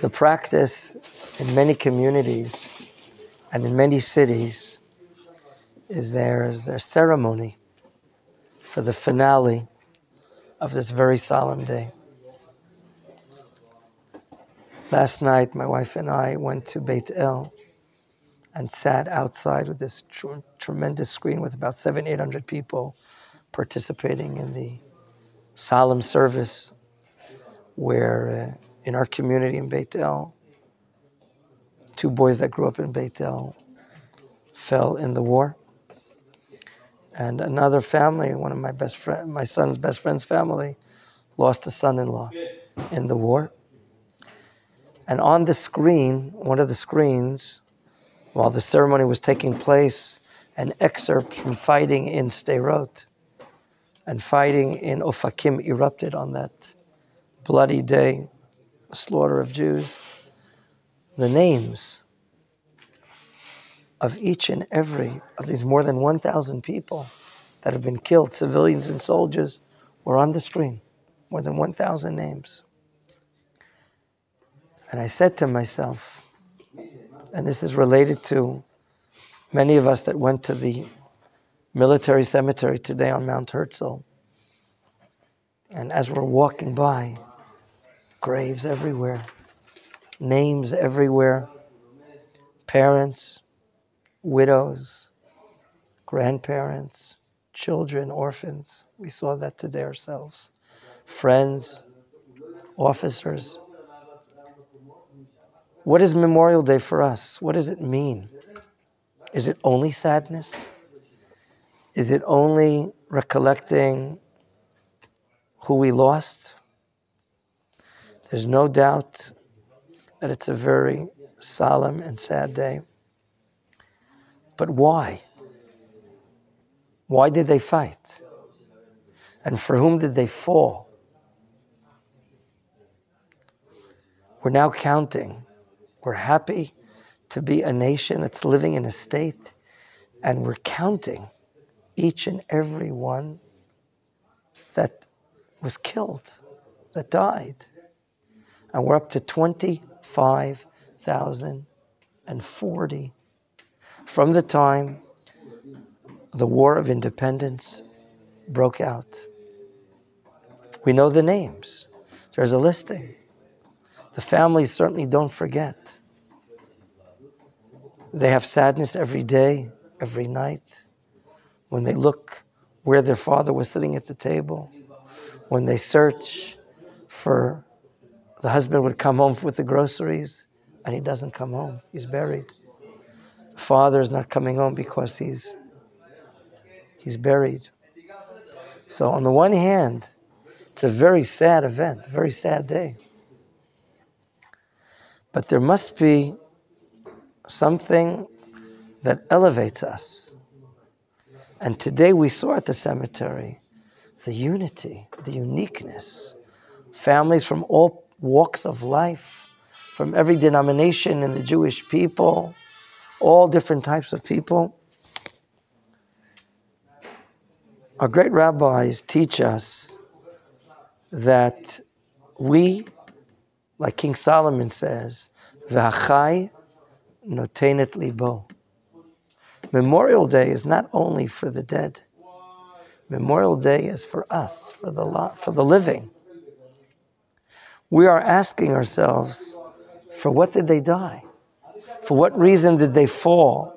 The practice in many communities and in many cities is their ceremony for the finale of this very solemn day. Last night, my wife and I went to Beit El and sat outside with this tremendous screen with about 700-800 people participating in the solemn service where in our community in Beit El, 2 boys that grew up in Beit El fell in the war. And another family, one of my son's best friend's family, lost a son-in-law in the war. And on the screen, one of the screens, while the ceremony was taking place, an excerpt from fighting in Sderot and fighting in Ofakim erupted on that bloody day, the slaughter of Jews. The names of each and every of these more than 1,000 people that have been killed, civilians and soldiers, were on the screen. More than 1,000 names. And I said to myself, and this is related to many of us that went to the military cemetery today on Mount Herzl, and as we're walking by, graves everywhere, names everywhere, parents, widows, grandparents, children, orphans. We saw that today ourselves. Friends, officers. What is Memorial Day for us? What does it mean? Is it only sadness? Is it only recollecting who we lost? There's no doubt that it's a very solemn and sad day. But why? Why did they fight? And for whom did they fall? We're now counting. We're happy to be a nation that's living in a state, and we're counting each and every one that was killed, that died. And we're up to 25,040 from the time the War of Independence broke out. We know the names. There's a listing. The families certainly don't forget. They have sadness every day, every night, when they look where their father was sitting at the table, when they search for, the husband would come home with the groceries, and he doesn't come home. He's buried. The father is not coming home because he's buried. So on the one hand, it's a very sad event, a very sad day. But there must be something that elevates us. And today we saw at the cemetery the unity, the uniqueness. Families from all walks of life, from every denomination in the Jewish people, all different types of people. Our great rabbis teach us that we, like King Solomon says, V'achai notenet libo. Memorial Day is not only for the dead. Memorial Day is for us, for the living. We are asking ourselves, for what did they die? For what reason did they fall?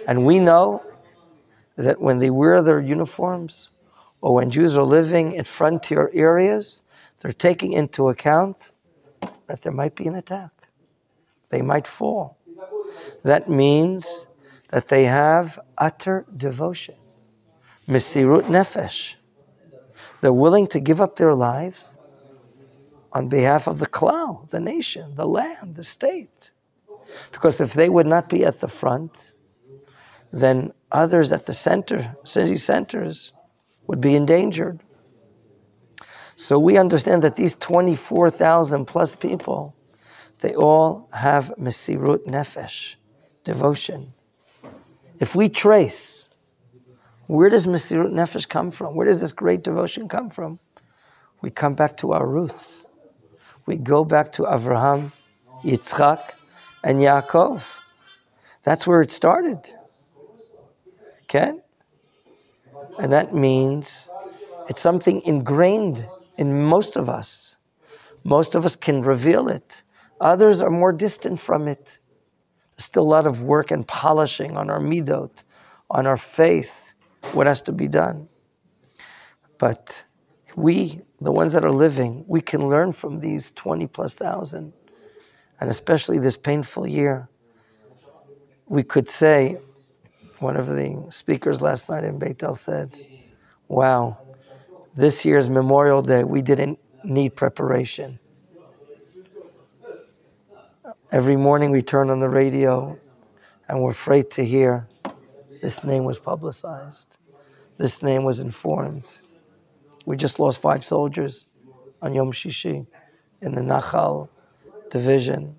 And we know that when they wear their uniforms, or when Jews are living in frontier areas, they're taking into account that there might be an attack. They might fall. That means that they have utter devotion, mesirut nefesh. They're willing to give up their lives on behalf of the klal, the nation, the land, the state. Because if they would not be at the front, then others at the center, city centers, would be endangered. So we understand that these 24,000 plus people, they all have mesirut nefesh, devotion. If we trace, where does mesirut nefesh come from? Where does this great devotion come from? We come back to our roots. We go back to Avraham, Yitzchak, and Yaakov. That's where it started. Okay? And that means it's something ingrained in most of us. Most of us can reveal it. Others are more distant from it. There's still a lot of work and polishing on our midot, on our faith, what has to be done. But we, the ones that are living, we can learn from these 20,000+, and especially this painful year. We could say, one of the speakers last night in Beit El said, wow, this year's Memorial Day, we didn't need preparation. Every morning we turn on the radio and we're afraid to hear this name was publicized. This name was informed. We just lost 5 soldiers on Yom Shishi in the Nachal division.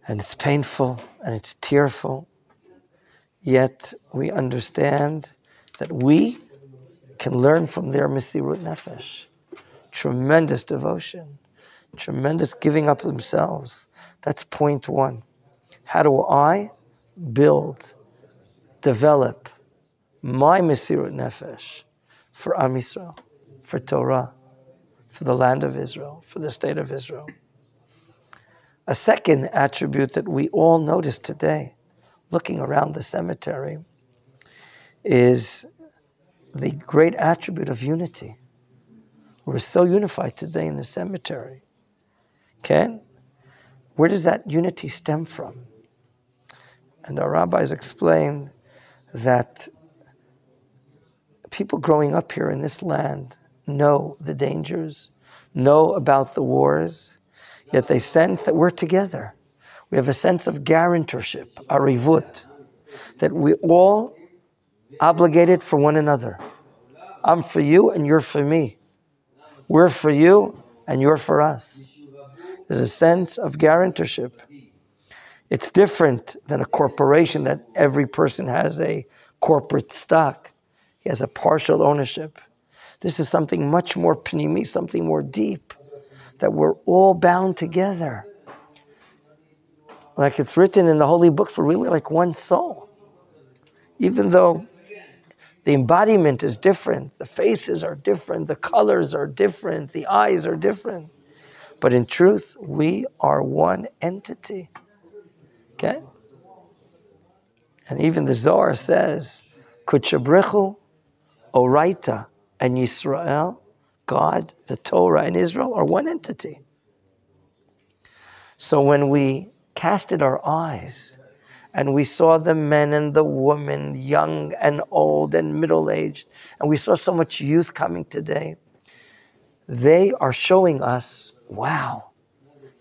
And it's painful and it's tearful. Yet we understand that we can learn from their Mesirut Nefesh. Tremendous devotion. Tremendous giving up themselves. That's point one. How do I build, develop my Mesirut Nefesh for Am Yisrael, for Torah, for the land of Israel, for the state of Israel? A second attribute that we all notice today, looking around the cemetery, is the great attribute of unity. We're so unified today in the cemetery. Okay? Where does that unity stem from? And our rabbis explain that people growing up here in this land know the dangers, know about the wars, yet they sense that we're together. We have a sense of guarantorship, arivut, that we all obligated for one another. I'm for you and you're for me. We're for you and you're for us. There's a sense of guarantorship. It's different than a corporation that every person has a corporate stock. He has a partial ownership. This is something much more pnimi, something more deep, that we're all bound together. Like it's written in the holy books, we're really like one soul. Even though the embodiment is different, the faces are different, the colors are different, the eyes are different. But in truth, we are one entity. Okay? And even the Zohar says, Kutshabrechu, Oraita, and Yisrael, God, the Torah, and Israel are one entity. So when we casted our eyes and we saw the men and the women, young and old and middle-aged, and we saw so much youth coming today, they are showing us, wow,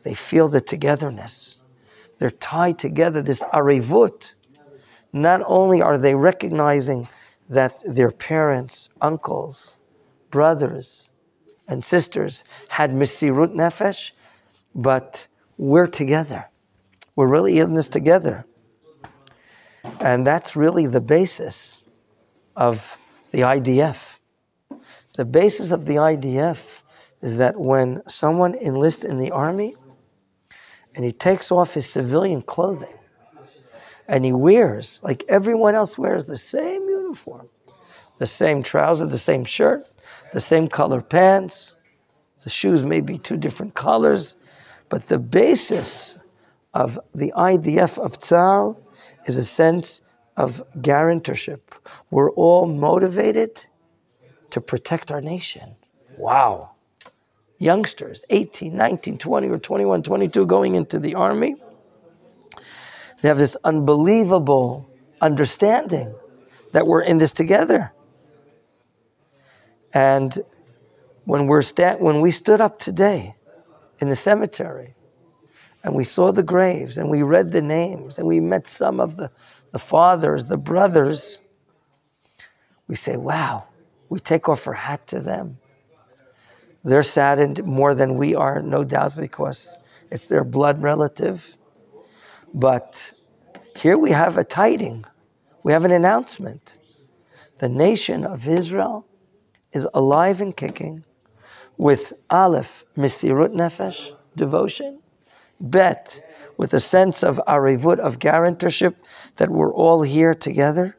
they feel the togetherness. They're tied together, this arevut. Not only are they recognizing that their parents, uncles, brothers, and sisters had Mesirut Nefesh, but we're together. We're really in this together. And that's really the basis of the IDF. The basis of the IDF is that when someone enlists in the army and he takes off his civilian clothing and he wears, like everyone else wears, the same uniform, the same trouser, the same shirt, the same color pants, the shoes may be 2 different colors, but the basis of the IDF of Tzahal is a sense of guarantorship. We're all motivated to protect our nation. Wow. Youngsters, 18, 19, 20, or 21, 22, going into the army, they have this unbelievable understanding that we're in this together. And when we stood up today in the cemetery, and we saw the graves, and we read the names, and we met some of the fathers, the brothers, we say, wow, we take off our hat to them. They're saddened more than we are, no doubt, because it's their blood relative. But here we have a tiding. We have an announcement. The nation of Israel is alive and kicking. with Aleph, Misirut Nefesh, devotion, Bet, with a sense of arivut, of guarantorship, that we're all here together.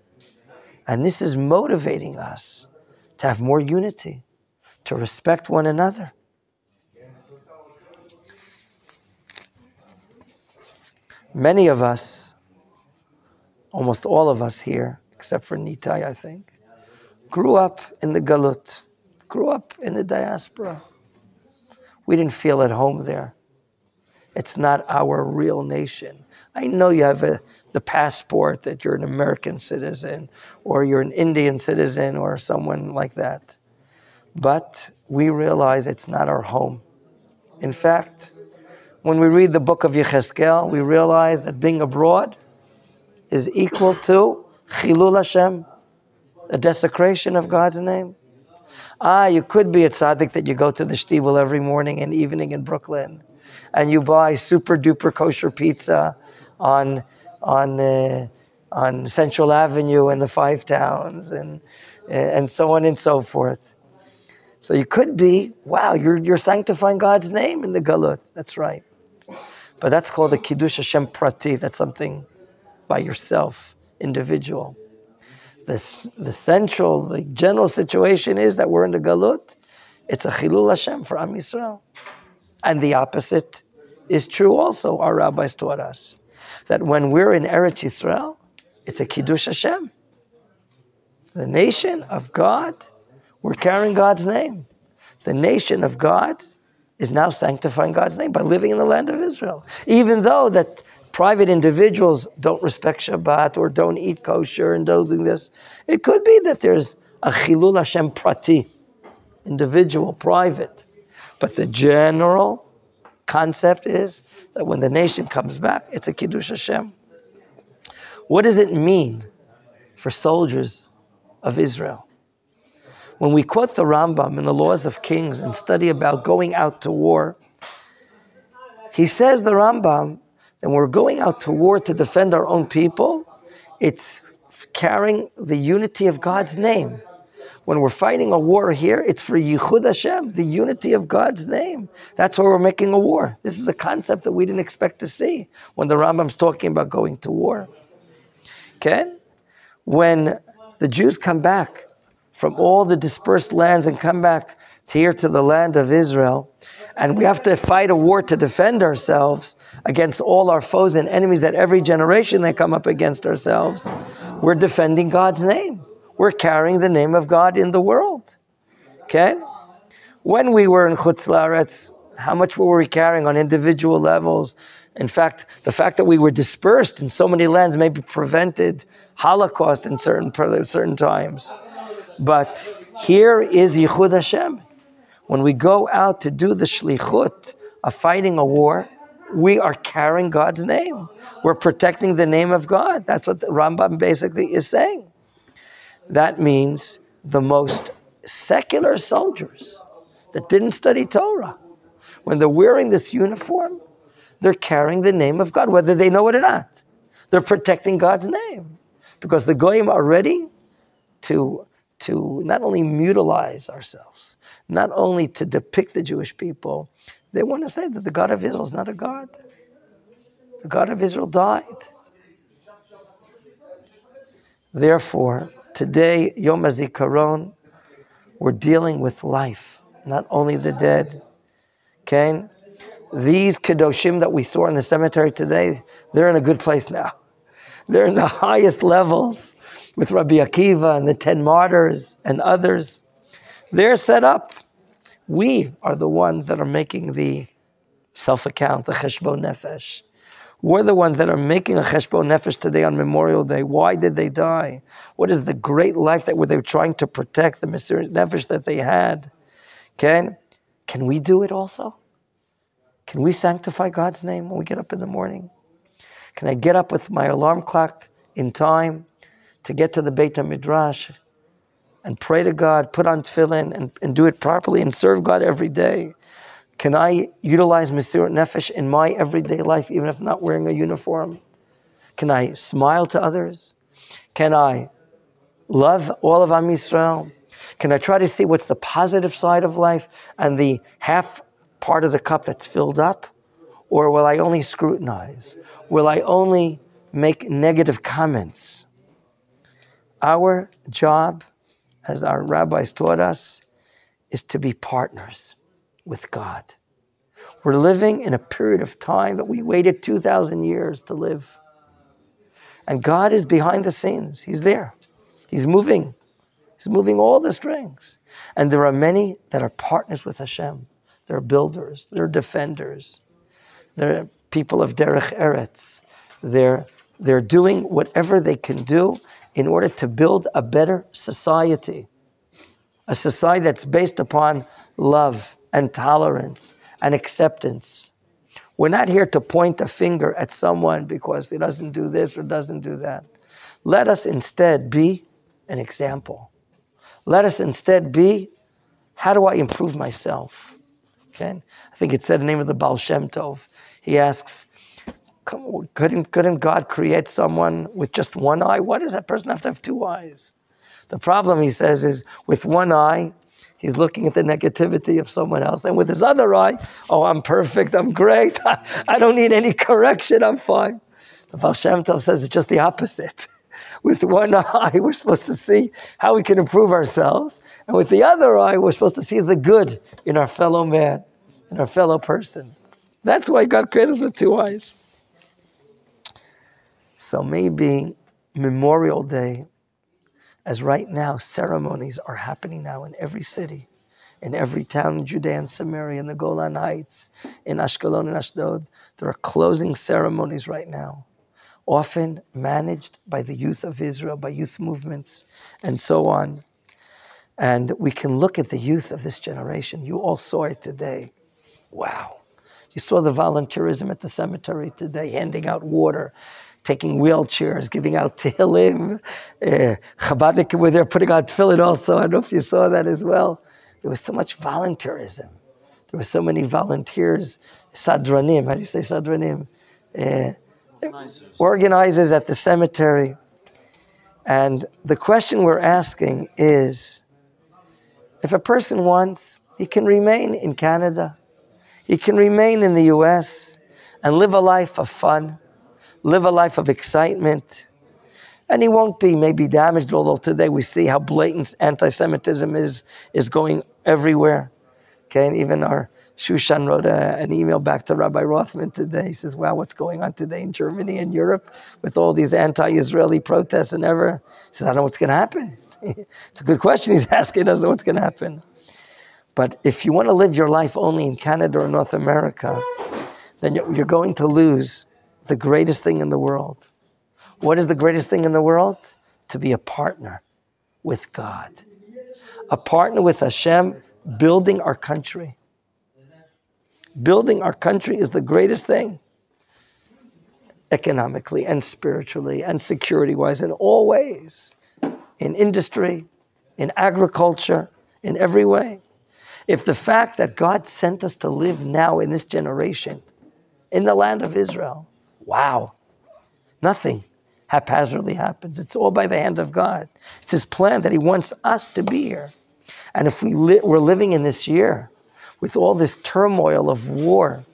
And this is motivating us to have more unity, to respect one another. Many of us, almost all of us here, except for Nitai, I think, grew up in the Galut, grew up in the diaspora. We didn't feel at home there. It's not our real nation. I know you have the passport that you're an American citizen or you're an Indian citizen or someone like that. But we realize it's not our home. In fact, when we read the book of Yechezkel, we realize that being abroad is equal to Chilul Hashem, a desecration of God's name. You could be a tzaddik that you go to the shtibel every morning and evening in Brooklyn, and you buy super duper kosher pizza on Central Avenue and the Five Towns and so on and so forth. So you could be, wow, you're sanctifying God's name in the Galut. That's right. But that's called a Kiddush Hashem Prati. That's something by yourself, individual. The general situation is that we're in the Galut. It's a Chilul Hashem for Am Yisrael. And the opposite is true also, our rabbis taught us. That when we're in Eretz Yisrael, it's a Kiddush Hashem. The nation of God, we're carrying God's name. The nation of God is now sanctifying God's name by living in the land of Israel. Even though that private individuals don't respect Shabbat or don't eat kosher and don't do this, it could be that there's a Chilul Hashem Prati, individual, private. But the general concept is that when the nation comes back, it's a Kiddush Hashem. What does it mean for soldiers of Israel? When we quote the Rambam in the Laws of Kings and study about going out to war, he says, the Rambam, that we're going out to war to defend our own people, it's carrying the unity of God's name. When we're fighting a war here, it's for Yichud Hashem, the unity of God's name. That's why we're making a war. This is a concept that we didn't expect to see when the Rambam's talking about going to war. Okay? When the Jews come back from all the dispersed lands and come back here to the land of Israel, and we have to fight a war to defend ourselves against all our foes and enemies that every generation they come up against ourselves, we're defending God's name. We're carrying the name of God in the world. Okay? When we were in Chutz La'aretz, how much were we carrying on individual levels? In fact, the fact that we were dispersed in so many lands maybe prevented Holocaust in certain times. But here is Yichud Hashem. When we go out to do the shlichut of fighting a war, we are carrying God's name. We're protecting the name of God. That's what the Rambam basically is saying. That means the most secular soldiers that didn't study Torah, when they're wearing this uniform, they're carrying the name of God, whether they know it or not. They're protecting God's name. Because the Goyim are ready to not only mutilize ourselves, not only to depict the Jewish people, they want to say that the God of Israel is not a God. The God of Israel died. Therefore, today, Yom HaZikaron, we're dealing with life, not only the dead. Okay? These Kedoshim that we saw in the cemetery today, they're in a good place now. They're in the highest levels with Rabbi Akiva and the 10 martyrs and others. They're set up. We are the ones that are making the self-account, the cheshbon nefesh. We're the ones that are making a cheshbon nefesh today on Memorial Day. Why did they die? What is the great life that they were trying to protect, the Mesirat Nefesh that they had? Okay? Can we do it also? Can we sanctify God's name when we get up in the morning? Can I get up with my alarm clock in time to get to the Beit HaMidrash and pray to God, put on tefillin and do it properly and serve God every day? Can I utilize Mesirat Nefesh in my everyday life, even if I'm not wearing a uniform? Can I smile to others? Can I love all of Am Yisrael? Can I try to see what's the positive side of life and the half part of the cup that's filled up? Or will I only scrutinize? Will I only make negative comments? Our job, as our rabbis taught us, is to be partners with God. We're living in a period of time that we waited 2,000 years to live. And God is behind the scenes. He's there. He's moving. He's moving all the strings. And there are many that are partners with Hashem. They're builders. They're defenders. They're people of Derech Eretz. They're doing whatever they can do in order to build a better society. A society that's based upon love and tolerance and acceptance. We're not here to point a finger at someone because he doesn't do this or doesn't do that. Let us instead be an example. Let us instead be, how do I improve myself? Okay? I think it said in the name of the Baal Shem Tov. He asks, couldn't God create someone with just one eye? Why does that person have to have two eyes? The problem, he says, is with one eye, he's looking at the negativity of someone else. And with his other eye, oh, I'm perfect, I'm great, I don't need any correction, I'm fine. The Baal Shem Tov says it's just the opposite. With one eye, we're supposed to see how we can improve ourselves. And with the other eye, we're supposed to see the good in our fellow man, in our fellow person. That's why God created us with two eyes. So maybe Memorial Day, as right now ceremonies are happening now in every city, in every town in Judea and Samaria, in the Golan Heights, in Ashkelon and Ashdod, there are closing ceremonies right now, often managed by the youth of Israel, by youth movements, and so on. And we can look at the youth of this generation. You all saw it today. Wow. You saw the volunteerism at the cemetery today, handing out water, taking wheelchairs, giving out tehillim. Chabadnikim were there putting on tefillin also. I don't know if you saw that as well. There was so much volunteerism. There were so many volunteers, sadranim. How do you say sadranim? Organizers at the cemetery. And the question we're asking is, if a person wants, he can remain in Canada. He can remain in the US and live a life of fun, live a life of excitement, and he won't be maybe damaged, although today we see how blatant anti-Semitism is going everywhere. Okay, and even our Shushan wrote an email back to Rabbi Rothman today. He says, wow, what's going on today in Germany and Europe with all these anti-Israeli protests and ever? He says, I don't know what's going to happen. It's a good question he's asking. He doesn't know what's going to happen. But if you want to live your life only in Canada or North America, then you're going to lose the greatest thing in the world. What is the greatest thing in the world? To be a partner with God. A partner with Hashem, building our country. Building our country is the greatest thing. Economically and spiritually and security-wise in all ways. In industry, in agriculture, in every way. If the fact that God sent us to live now in this generation, in the land of Israel, wow, nothing haphazardly happens. It's all by the hand of God. It's His plan that He wants us to be here. And if we're living in this year with all this turmoil of war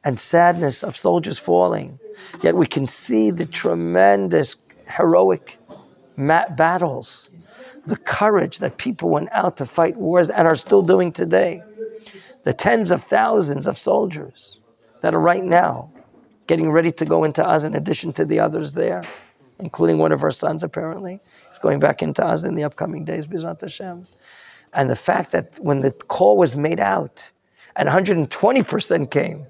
and sadness of soldiers falling, yet we can see the tremendous heroic battles, the courage that people went out to fight wars and are still doing today, the tens of thousands of soldiers that are right now getting ready to go into Oz in addition to the others there, including one of our sons apparently. He's going back into Oz in the upcoming days, B'ezrat Hashem. And the fact that when the call was made out and 120% came,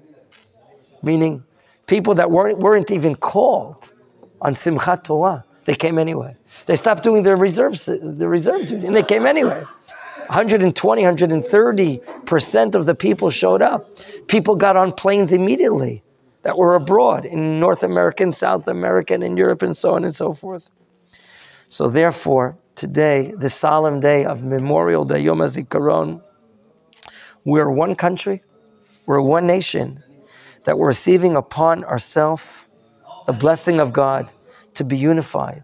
meaning people that weren't even called on Simchat Torah, they came anyway. They stopped doing their reserve duty, and they came anyway. 120, 130% of the people showed up. People got on planes immediately that were abroad in North America, and South America, and in Europe, and so on and so forth. So therefore, today, the solemn day of Memorial Day, Yom HaZikaron, we're one country, we're one nation, that we're receiving upon ourselves the blessing of God to be unified,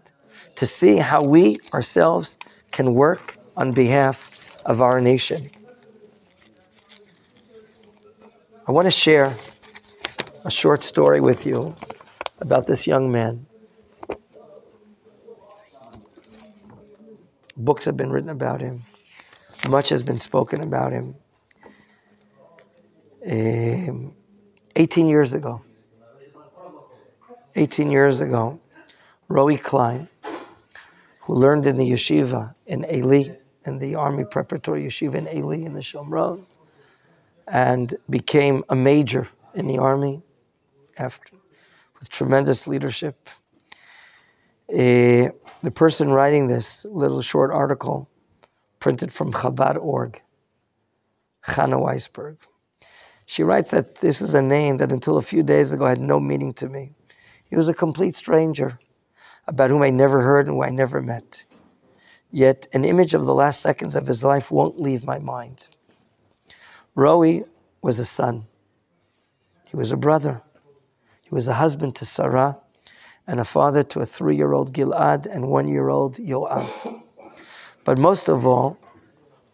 to see how we ourselves can work on behalf of our nation. I want to share a short story with you about this young man. Books have been written about him. Much has been spoken about him. 18 years ago, Rabbi Klein, who learned in the yeshiva in Eli, in the Army Preparatory Yeshiva in Eli in the Shomron, and became a major in the Army after, with tremendous leadership. The person writing this little short article, printed from Chabad.org, Chana Weisberg. She writes that this is a name that until a few days ago had no meaning to me. He was a complete stranger about whom I never heard and who I never met. Yet an image of the last seconds of his life won't leave my mind. Roe was a son. He was a brother. He was a husband to Sarah and a father to a 3-year-old Gilad and 1-year-old Yoav. But most of all,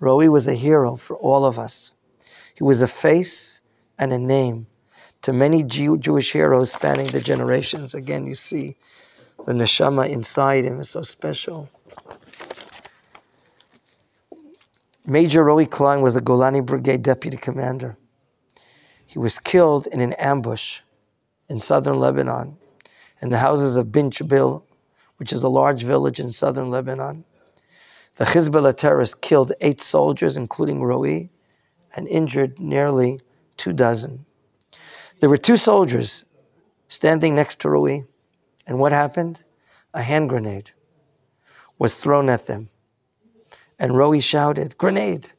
Roe was a hero for all of us. He was a face and a name to many Jewish heroes spanning the generations. Again, you see the neshama inside him is so special. Major Roe Klein was a Golani Brigade deputy commander. He was killed in an ambush in southern Lebanon, in the houses of Bin Chabil, which is a large village in southern Lebanon. The Hezbollah terrorists killed 8 soldiers, including Roe, and injured nearly 24. There were 2 soldiers standing next to Roe, and what happened? A hand grenade was thrown at them. And Roe shouted, "Grenade!"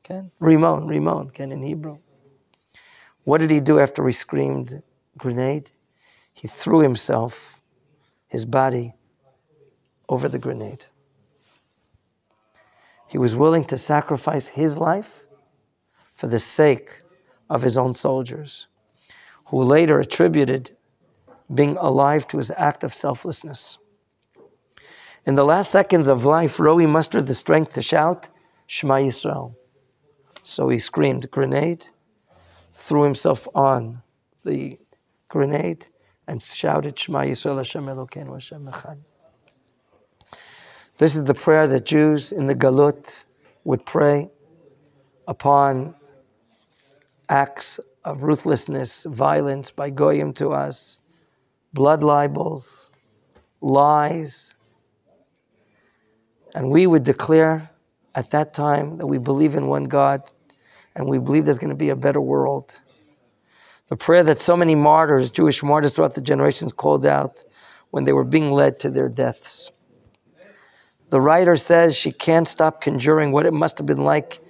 Okay? Rimon, in Hebrew. What did he do after he screamed, "Grenade"? He threw himself, his body, over the grenade. He was willing to sacrifice his life for the sake of his own soldiers, who later attributed being alive to his act of selflessness. In the last seconds of life, Roe mustered the strength to shout, "Shema Yisrael." So he screamed, "Grenade," threw himself on the grenade, and shouted, "Shema Yisrael, Hashem Elokeinu, Hashem Echad." This is the prayer that Jews in the Galut would pray upon acts of ruthlessness, violence by Goyim to us, blood libels, lies. And we would declare at that time that we believe in one God and we believe there's going to be a better world. The prayer that so many martyrs, Jewish martyrs throughout the generations, called out when they were being led to their deaths. The writer says she can't stop conjuring what it must have been like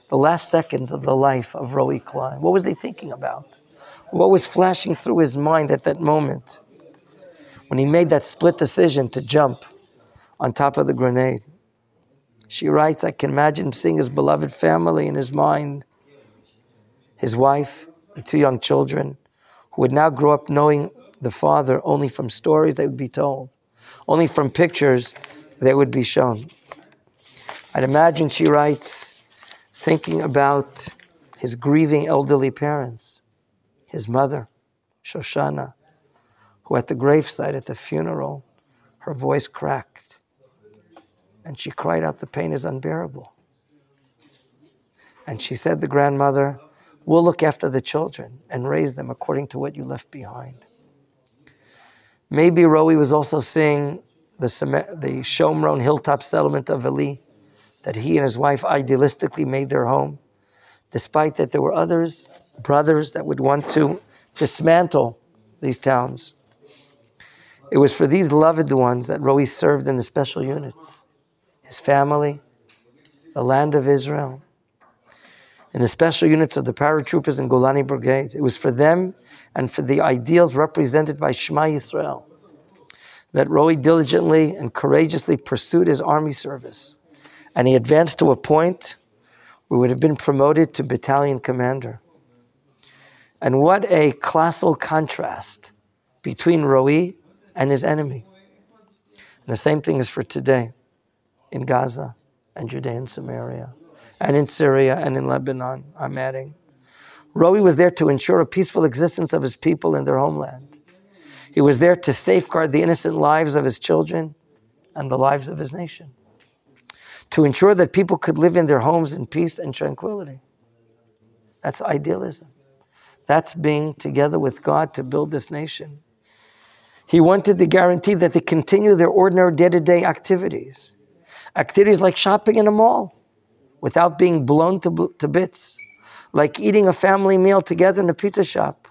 the last seconds of the life of Roe Klein. What was he thinking about? What was flashing through his mind at that moment when he made that split decision to jump on top of the grenade? She writes, I can imagine seeing his beloved family in his mind, his wife, the 2 young children, who would now grow up knowing the father only from stories they would be told, only from pictures they would be shown. I'd imagine, she writes, thinking about his grieving elderly parents, his mother, Shoshana, who at the gravesite at the funeral, her voice cracked, and she cried out, "The pain is unbearable." And she said, the grandmother, "We'll look after the children and raise them according to what you left behind." Maybe Roe was also seeing the Shomron hilltop settlement of Eli, that he and his wife idealistically made their home, despite that there were others, brothers, that would want to dismantle these towns. It was for these loved ones that Roe served in the special units, his family, the land of Israel, in the special units of the paratroopers and Golani brigades. It was for them and for the ideals represented by Shema Yisrael that Roe diligently and courageously pursued his army service. And he advanced to a point where he would have been promoted to battalion commander. And what a colossal contrast between Roe and his enemy. And the same thing is for today in Gaza and Judea and Samaria, and in Syria and in Lebanon, I'm adding. Rabbi was there to ensure a peaceful existence of his people in their homeland. He was there to safeguard the innocent lives of his children and the lives of his nation, to ensure that people could live in their homes in peace and tranquility. That's idealism. That's being together with God to build this nation. He wanted to guarantee that they continue their ordinary day-to-day activities. Activities like shopping in a mall without being blown to bits. Like eating a family meal together in a pizza shop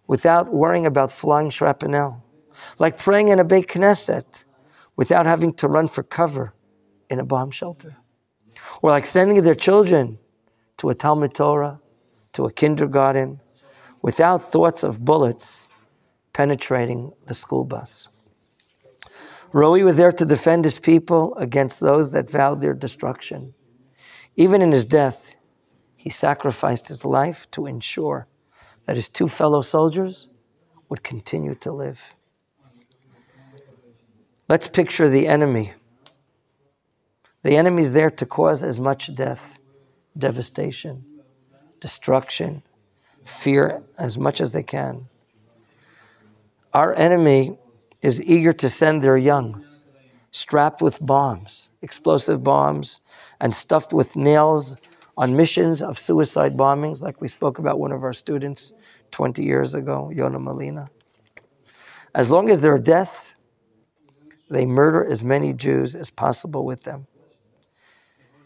without worrying about flying shrapnel. Like praying in a Beit Knesset without having to run for cover in a bomb shelter. Or like sending their children to a Talmud Torah, to a kindergarten, without thoughts of bullets penetrating the school bus. Rabbi was there to defend his people against those that vowed their destruction. Even in his death, he sacrificed his life to ensure that his two fellow soldiers would continue to live. Let's picture the enemy. The enemy is there to cause as much death, devastation, destruction, fear as much as they can. Our enemy is eager to send their young, strapped with bombs, explosive bombs, and stuffed with nails on missions of suicide bombings, like we spoke about one of our students 20 years ago, Yona Molina. As long as they're death, they murder as many Jews as possible with them.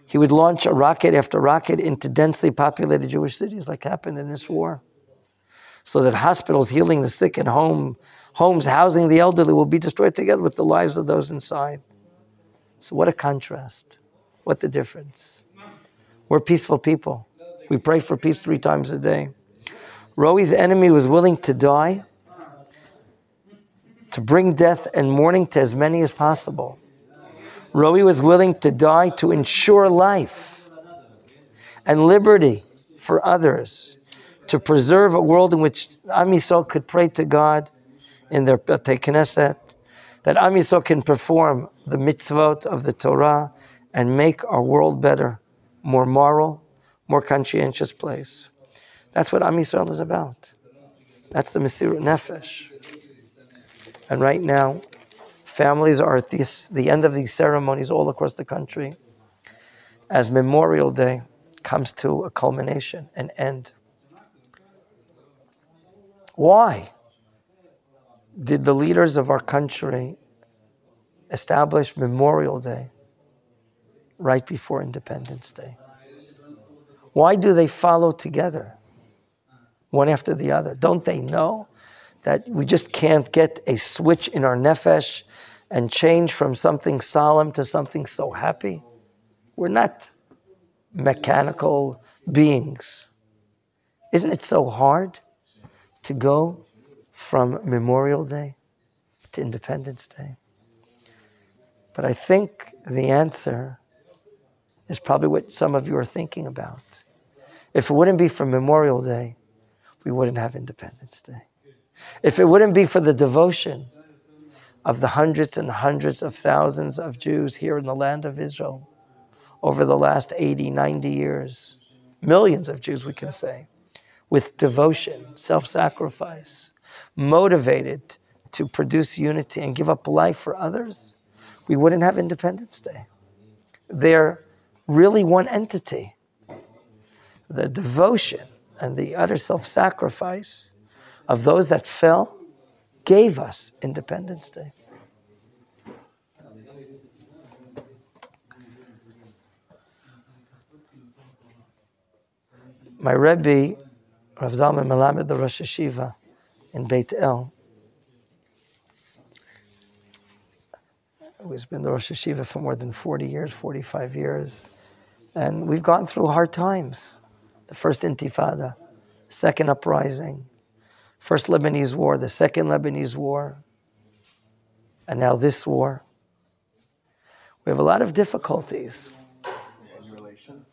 He would launch a rocket after rocket into densely populated Jewish cities, like happened in this war, so that hospitals healing the sick and homes housing the elderly will be destroyed together with the lives of those inside. So what a contrast. What the difference. We're peaceful people. We pray for peace 3 times a day. Roi's enemy was willing to die to bring death and mourning to as many as possible. Roi was willing to die to ensure life and liberty for others, to preserve a world in which Am Yisrael could pray to God in their Beit Knesset, that Am Yisrael can perform the mitzvot of the Torah and make our world better, more moral, more conscientious place. That's what Am Yisrael is about. That's the Mesirut Nefesh. And right now, families are at the end of these ceremonies all across the country as Memorial Day comes to a culmination, an end. Why did the leaders of our country establish Memorial Day right before Independence Day? Why do they follow together, one after the other? Don't they know that we just can't get a switch in our nefesh and change from something solemn to something so happy? We're not mechanical beings. Isn't it so hard to go from Memorial Day to Independence Day? But I think the answer is probably what some of you are thinking about. If it wouldn't be for Memorial Day, we wouldn't have Independence Day. If it wouldn't be for the devotion of the hundreds and hundreds of thousands of Jews here in the land of Israel over the last 80, 90 years, millions of Jews, we can say, with devotion, self-sacrifice, motivated to produce unity and give up life for others, we wouldn't have Independence Day. They're really one entity. The devotion and the utter self-sacrifice of those that fell gave us Independence Day. My Rabbi, Rav Zalman Melamed, the Rosh Yeshiva in Beit El, who's been the Rosh Yeshiva for more than 40 years, 45 years. And we've gone through hard times. The first Intifada, second uprising, first Lebanese war, the second Lebanese war, and now this war. We have a lot of difficulties. In relation,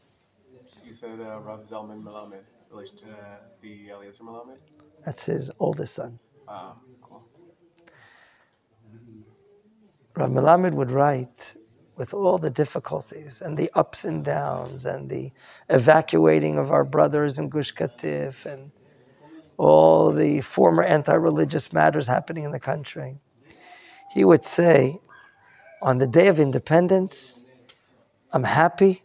you said Rav Zalman Melamed, relation to the Eliezer Melamed? That's his oldest son. Cool. Rav Melamed would write with all the difficulties and the ups and downs and the evacuating of our brothers in Gush Katif and all the former anti-religious matters happening in the country, he would say, on the day of independence, I'm happy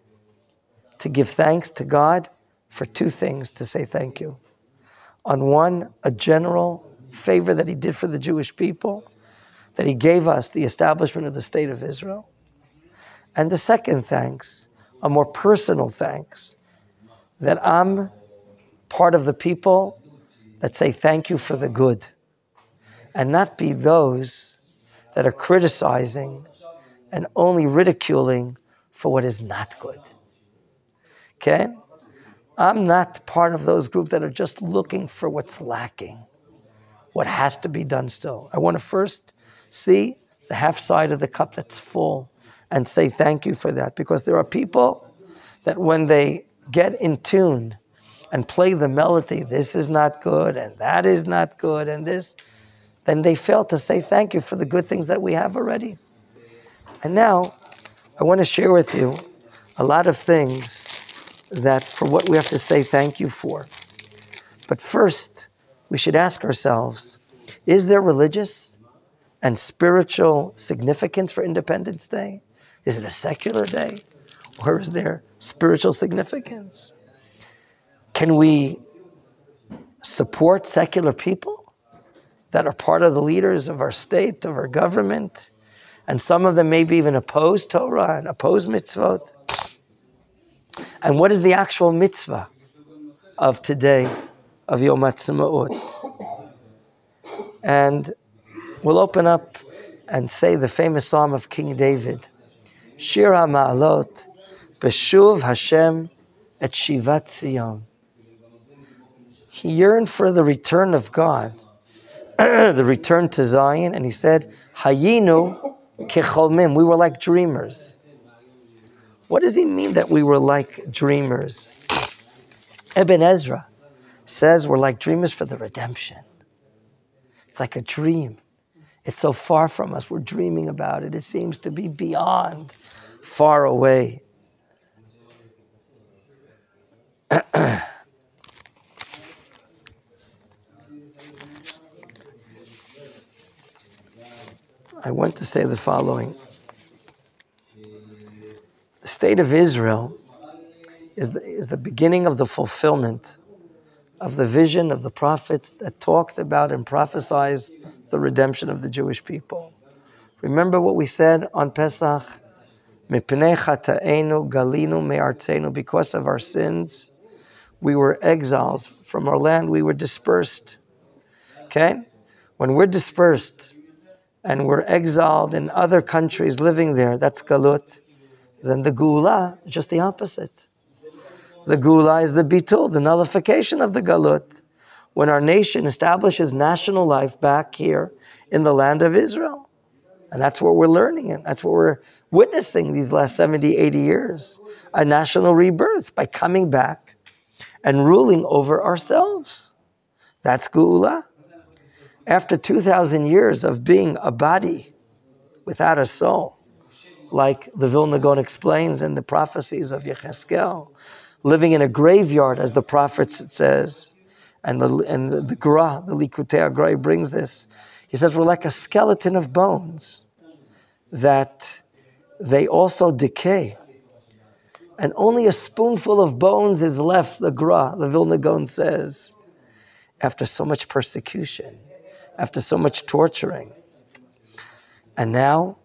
to give thanks to God for two things to say thank you. On one, a general favor that he did for the Jewish people, that he gave us the establishment of the State of Israel. And the second thanks, a more personal thanks, that I'm part of the people that say thank you for the good, and not be those that are criticizing and only ridiculing for what is not good. Okay? I'm not part of those groups that are just looking for what's lacking, what has to be done still. I want to first see the half side of the cup that's full and say thank you for that, because there are people that when they get in tune and play the melody, this is not good and that is not good and this, then they fail to say thank you for the good things that we have already. And now I want to share with you a lot of things that for what we have to say thank you for. But first, we should ask ourselves, is there religious and spiritual significance for Independence Day? Is it a secular day? Or is there spiritual significance? Can we support secular people that are part of the leaders of our state, of our government? And some of them maybe even oppose Torah and oppose mitzvot. And what is the actual mitzvah of today, of Yom HaTzmaut? And we'll open up and say the famous psalm of King David, Shir HaMa'alot, Beshuv Hashem et Shivat Zion. He yearned for the return of God, the return to Zion, and he said, Hayinu kecholmim, we were like dreamers. What does he mean that we were like dreamers? Ibn Ezra says we're like dreamers for the redemption. It's like a dream. It's so far from us. We're dreaming about it. It seems to be beyond, far away. I want to say the following. The state of Israel is the beginning of the fulfillment of the vision of the prophets that talked about and prophesied the redemption of the Jewish people. Remember what we said on Pesach? Mipnei chata'enu galinu me'artzenu. Because of our sins, we were exiles from our land. We were dispersed. Okay? When we're dispersed and we're exiled in other countries living there, that's galut. Then the Geula is just the opposite. The Geula is the bitul, the nullification of the galut. When our nation establishes national life back here in the land of Israel. And that's what we're learning in. That's what we're witnessing these last 70, 80 years. A national rebirth by coming back and ruling over ourselves. That's Geula. After 2,000 years of being a body without a soul, like the Vilna Gaon explains in the prophecies of Yechezkel, living in a graveyard, as the prophets it says, and the Gra, the Likutei Gra brings this. He says we're like a skeleton of bones, that they also decay. And only a spoonful of bones is left, the Gra, the Vilna Gaon says, after so much persecution, after so much torturing. And now,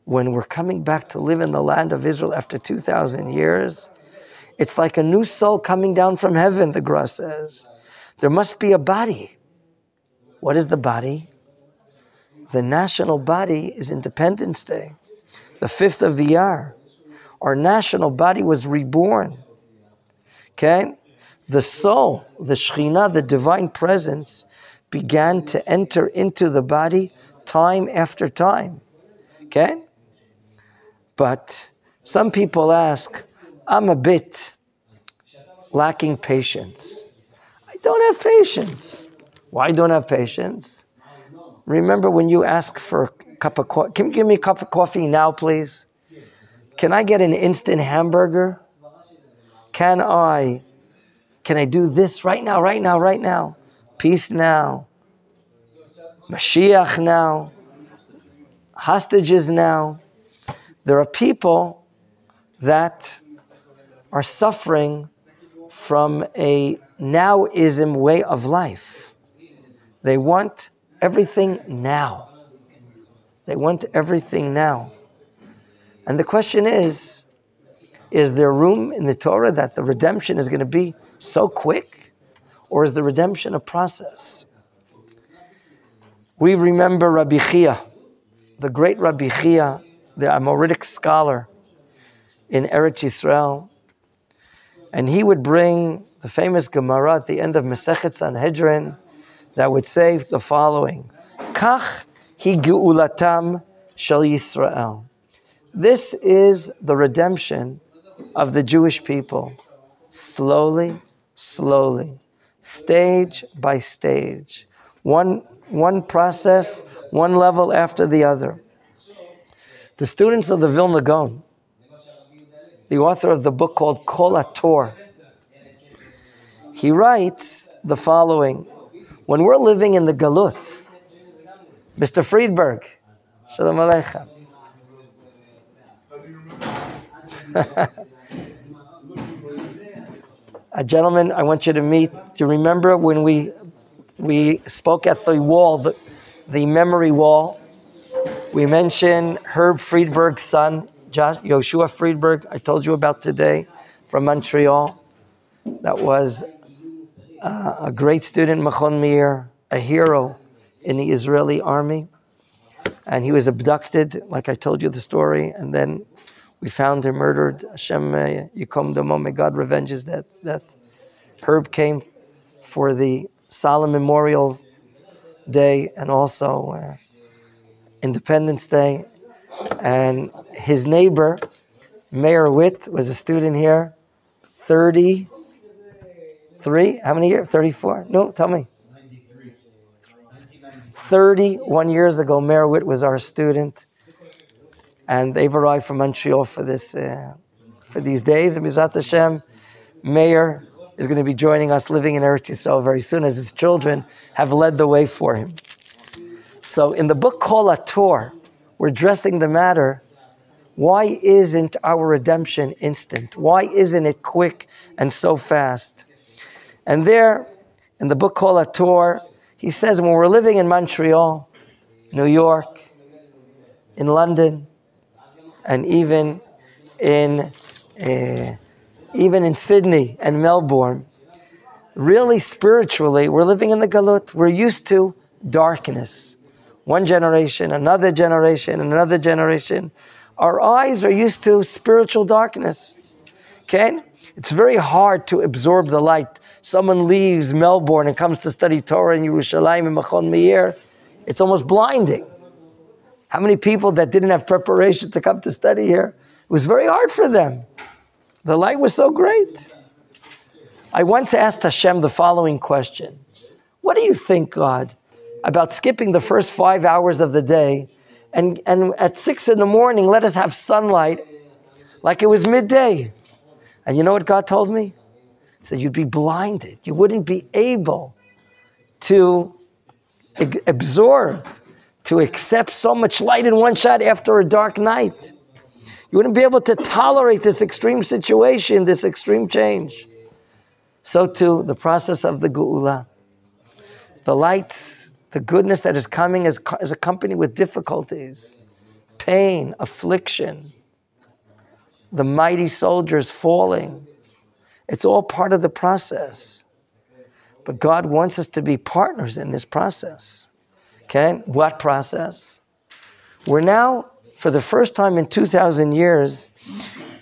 when we're coming back to live in the land of Israel after 2,000 years, it's like a new soul coming down from heaven, the Gra says. There must be a body. What is the body? The national body is Independence Day, the 5th of Iyar. Our national body was reborn. Okay? The soul, the Shekhinah, the divine presence, began to enter into the body time after time. Okay? But some people ask, I'm a bit lacking patience. I don't have patience. Why don't I have patience? Remember when you ask for a cup of coffee, can you give me a cup of coffee now, please? Can I get an instant hamburger? Can I do this right now, right now, right now? Peace now. Mashiach now. Hostages now. There are people that are suffering from a nowism way of life. They want everything now. They want everything now. And the question is there room in the Torah that the redemption is going to be so quick? Or is the redemption a process? We remember Rabbi Chia, the great Rabbi Chia, the Amoritic scholar in Eretz Yisrael. And he would bring the famous Gemara at the end of Masechet Sanhedrin that would say the following: Kach hi geulatam shel Yisrael. This is the redemption of the Jewish people. Slowly, slowly, stage by stage. One process, one level after the other. The students of the Vilna Gaon, the author of the book called Kol HaTor, he writes the following: when we're living in the Galut, Mr. Friedberg, Shalom Aleichem. A gentleman I want you to meet. Do you remember when we spoke at the wall, the memory wall? We mentioned Herb Friedberg's son, Yoshua Friedberg, I told you about today, from Montreal. That was a great student, Machon Meir, a hero in the Israeli army. And he was abducted, like I told you the story, and then we found him murdered. Hashem Yikom Damo, may God revenge his death. Herb came for the solemn Memorial Day and also Independence Day. And his neighbor, Mayor Witt, was a student here, 33, how many years? 34? No, tell me. 31 years ago, Mayor Witt was our student. And they've arrived from Montreal for these days. And B'ezrat Hashem, Mayor is going to be joining us living in Eretz Yisrael very soon, as his children have led the way for him. So in the book Kol HaTor, we're addressing the matter: why isn't our redemption instant? Why isn't it quick and so fast? And there, in the book Kol HaTor, he says when we're living in Montreal, New York, in London, and even in Sydney and Melbourne, really spiritually, we're living in the Galut. We're used to darkness. One generation, another generation, another generation. Our eyes are used to spiritual darkness. Okay? It's very hard to absorb the light. Someone leaves Melbourne and comes to study Torah in Yerushalayim and Machon Meir. It's almost blinding. How many people that didn't have preparation to come to study here? It was very hard for them. The light was so great. I once asked Hashem the following question: what do you think, God, about skipping the first 5 hours of the day and at 6 in the morning let us have sunlight like it was midday? And you know what God told me? He said, you'd be blinded. You wouldn't be able to absorb, to accept so much light in one shot after a dark night. You wouldn't be able to tolerate this extreme situation, this extreme change. So too, the process of the Geula. The light, the goodness that is coming is accompanied with difficulties, pain, affliction, the mighty soldiers falling. It's all part of the process. But God wants us to be partners in this process. Okay? What process? We're now, for the first time in 2,000 years,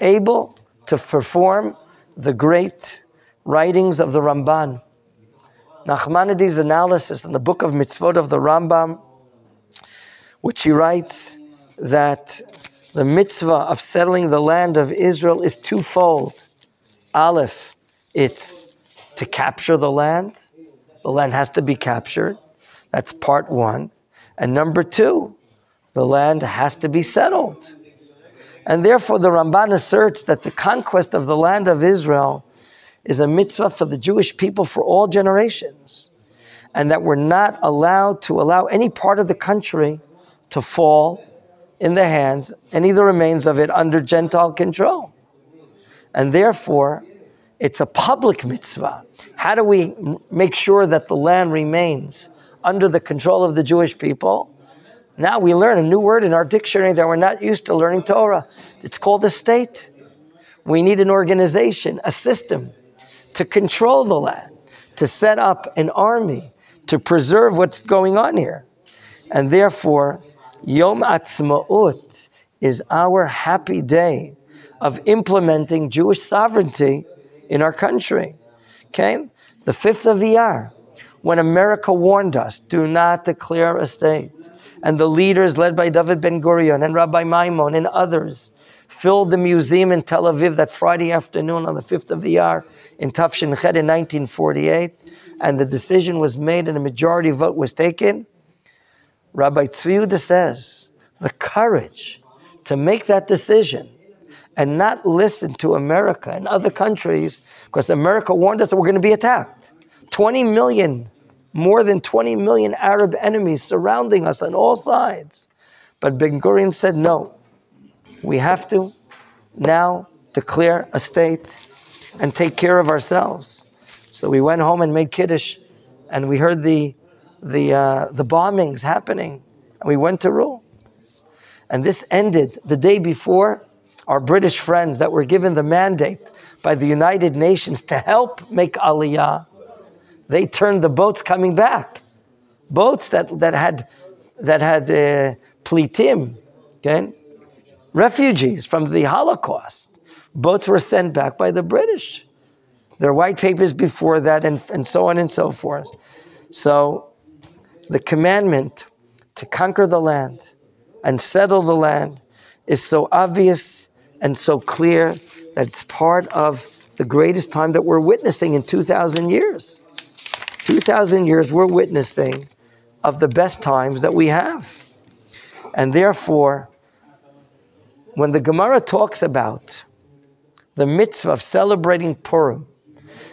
able to perform the great writings of the Ramban. Nachmanides' analysis in the book of Mitzvot of the Rambam, which he writes that the mitzvah of settling the land of Israel is twofold. Aleph, it's to capture the land. The land has to be captured. That's part one. And number two, the land has to be settled. And therefore the Ramban asserts that the conquest of the land of Israel is a mitzvah for the Jewish people for all generations, and that we're not allowed to allow any part of the country to fall in the hands, any of the remains of it, under Gentile control. And therefore, it's a public mitzvah. How do we make sure that the land remains under the control of the Jewish people? Now we learn a new word in our dictionary that we're not used to learning Torah. It's called a state. We need an organization, a system, to control the land, to set up an army, to preserve what's going on here. And therefore, Yom Atzmaut is our happy day of implementing Jewish sovereignty in our country. Okay? The 5th of Iyar, when America warned us, do not declare a state. And the leaders led by David Ben-Gurion and Rabbi Maimon and others filled the museum in Tel Aviv that Friday afternoon on the 5th of Iyar in Tafshin Ched in 1948. And the decision was made and a majority vote was taken. Rabbi Tzvi Yehuda says, the courage to make that decision and not listen to America and other countries, because America warned us that we're going to be attacked. 20 million, more than 20 million Arab enemies surrounding us on all sides. But Ben-Gurion said, no, we have to now declare a state and take care of ourselves. So we went home and made Kiddush, and we heard the bombings happening, and we went to rule. And this ended the day before our British friends that were given the mandate by the United Nations to help make Aliyah. They turned the boats coming back, boats that had plitim, okay? Refugees from the Holocaust. Boats were sent back by the British. There are white papers before that, and so on and so forth. So the commandment to conquer the land and settle the land is so obvious and so clear that it's part of the greatest time that we're witnessing in 2,000 years. 2,000 years we're witnessing of the best times that we have. And therefore, when the Gemara talks about the mitzvah of celebrating Purim,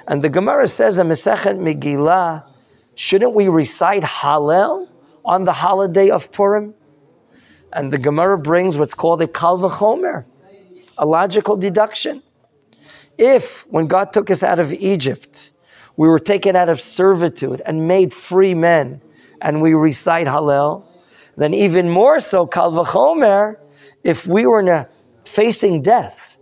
and the Gemara says in Masechet Megillah, shouldn't we recite Hallel on the holiday of Purim? And the Gemara brings what's called a Kal V'chomer, a logical deduction. If, when God took us out of Egypt, we were taken out of servitude and made free men, and we recite Hallel, then even more so, Kal V'chomer, if we were facing death.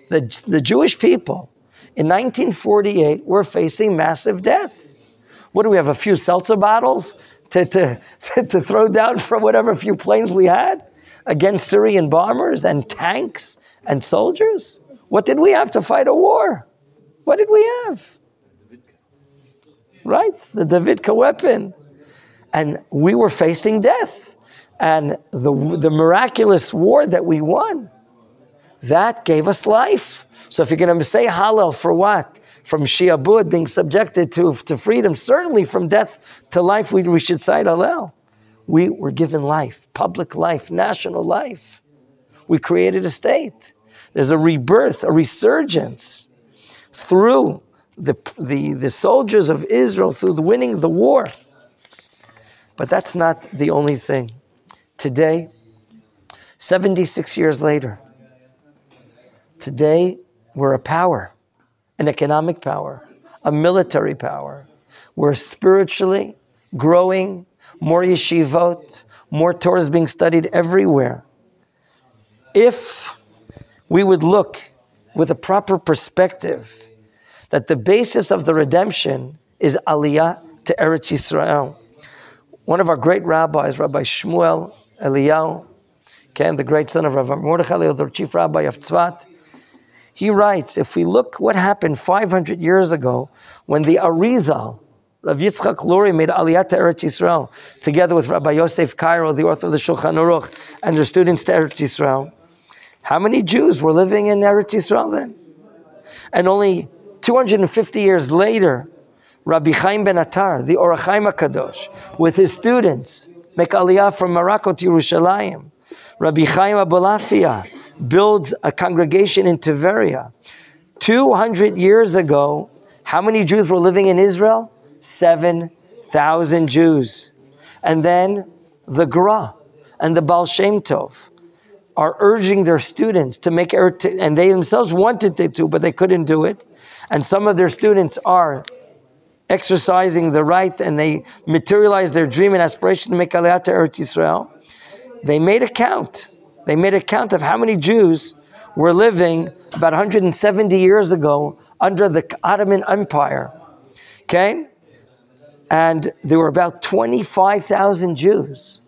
The Jewish people in 1948 were facing massive death. What do we have, a few seltzer bottles to throw down from whatever few planes we had against Syrian bombers and tanks and soldiers? What did we have to fight a war? What did we have? Right? The Davidka weapon. And we were facing death. And the miraculous war that we won, that gave us life. So if you're going to say Hallel for what? From Shi'abud, being subjected to freedom, certainly from death to life, we should cite Hallel. We were given life, public life, national life. We created a state. There's a rebirth, a resurgence through the soldiers of Israel, through the winning the war. But that's not the only thing. Today, 76 years later, today we're a power, an economic power, a military power. We're spiritually growing, more yeshivot, more Torah is being studied everywhere. If we would look with a proper perspective that the basis of the redemption is Aliyah to Eretz Yisrael. One of our great rabbis, Rabbi Shmuel Eliyahu, the great son of Rabbi Mordechai, the chief rabbi of Tzvat, he writes, if we look what happened 500 years ago when the Arizal, Rav Yitzchak Luri, made Aliyah to Eretz Yisrael, together with Rabbi Yosef Cairo, the author of the Shulchan Aruch, and their students to Eretz Yisrael, how many Jews were living in Eretz Yisrael then? And only 250 years later, Rabbi Chaim ben Attar, the Or HaChaim HaKadosh, with his students, make Aliyah from Morocco to Yerushalayim. Rabbi Chaim Abulafia builds a congregation in Tiberia. 200 years ago, how many Jews were living in Israel? 7,000 Jews. And then the Gra and the Baal Shem Tov are urging their students to make and they themselves wanted to, but they couldn't do it. And some of their students are exercising the right, and they materialize their dream and aspiration to make Aliyah to Eretz Yisrael. They made a count. They made a count of how many Jews were living about 170 years ago under the Ottoman Empire. Okay? And there were about 25,000 Jews.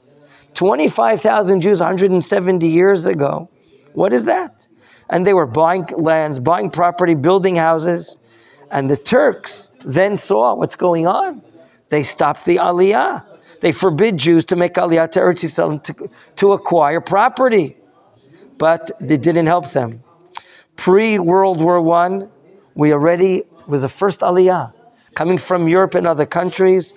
25,000 Jews 170 years ago. What is that? And they were buying lands, buying property, building houses. And the Turks then saw what's going on. They stopped the Aliyah. They forbid Jews to make Aliyah to Eretz Yisrael to acquire property. But it didn't help them. Pre-World War I, we already was the first Aliyah coming from Europe and other countries.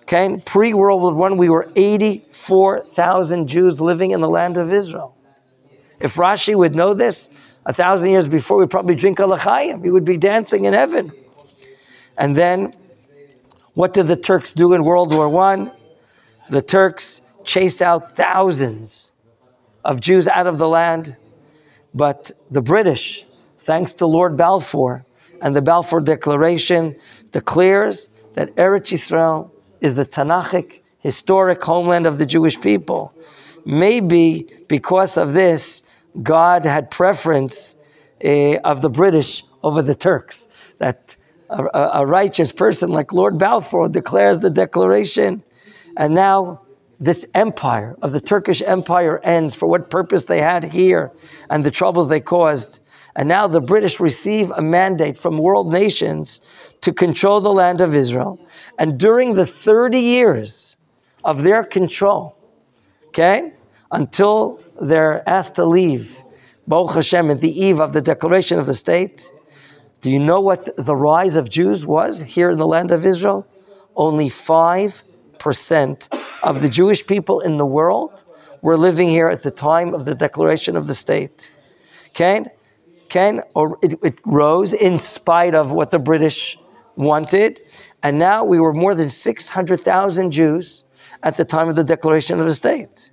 Okay, pre-World War I, we were 84,000 Jews living in the land of Israel. If Rashi would know this 1,000 years before, we'd probably drink a l'chaim. We would be dancing in heaven. And then, what did the Turks do in World War I? The Turks chased out thousands of Jews out of the land. But the British, thanks to Lord Balfour, and the Balfour Declaration declares that Eretz Yisrael is the Tanakhic, historic homeland of the Jewish people. Maybe because of this, God had preference of the British over the Turks. That a righteous person like Lord Balfour declares the declaration, and now this empire of the Turkish Empire ends for what purpose they had here and the troubles they caused. And now the British receive a mandate from world nations to control the land of Israel. And during the 30 years of their control, okay, until they're asked to leave, Baruch Hashem, at the eve of the declaration of the state, do you know what the rise of Jews was here in the land of Israel? Only 5% of the Jewish people in the world were living here at the time of the declaration of the state. Okay? Or it rose in spite of what the British wanted. And now we were more than 600,000 Jews at the time of the declaration of the state.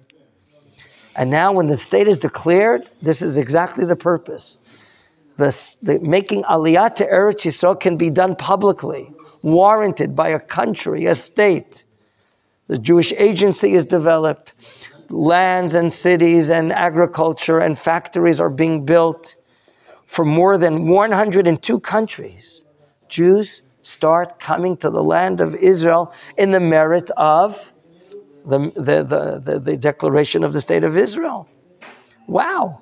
And now when the state is declared, this is exactly the purpose. The making Aliyah to Eretz Yisrael can be done publicly, warranted by a country, a state. The Jewish agency is developed. Lands and cities and agriculture and factories are being built. For more than 102 countries, Jews start coming to the land of Israel in the merit of the declaration of the State of Israel. Wow.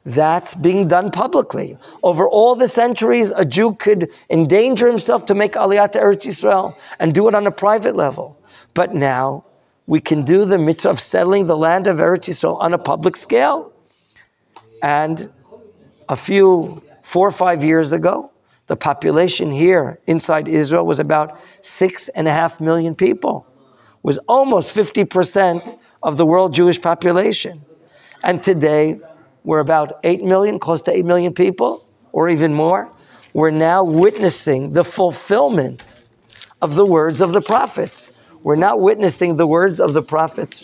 That's being done publicly. Over all the centuries, a Jew could endanger himself to make Aliyah to Eretz Yisrael and do it on a private level. But now, we can do the mitzvah of settling the land of Eretz Yisrael on a public scale. And 4 or 5 years ago, the population here inside Israel was about 6.5 million people. It was almost 50% of the world Jewish population. And today, we're about 8 million, close to 8 million people, or even more. We're now witnessing the fulfillment of the words of the prophets. We're now witnessing the words of the prophets.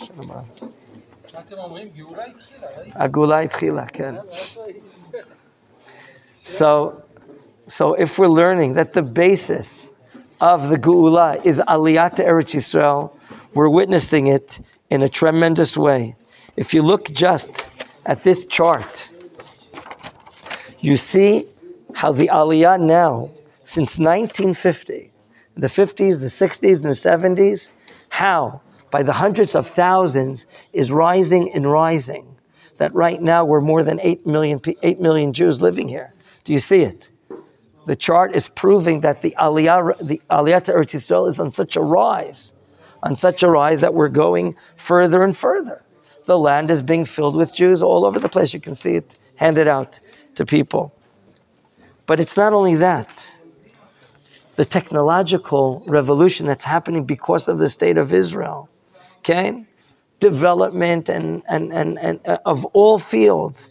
So if we're learning that the basis of the Geula is Aliyah to Eretz Yisrael, we're witnessing it in a tremendous way. If you look just at this chart, you see how the Aliyah now, since 1950, the 50s, the 60s, and the 70s, how by the hundreds of thousands is rising and rising. That right now we're more than 8 million Jews living here. Do you see it? The chart is proving that the Aliyah to Eretz Yisrael is on such a rise that we're going further and further. The land is being filled with Jews all over the place. You can see it handed out to people. But it's not only that. The technological revolution that's happening because of the state of Israel, okay? Development and of all fields,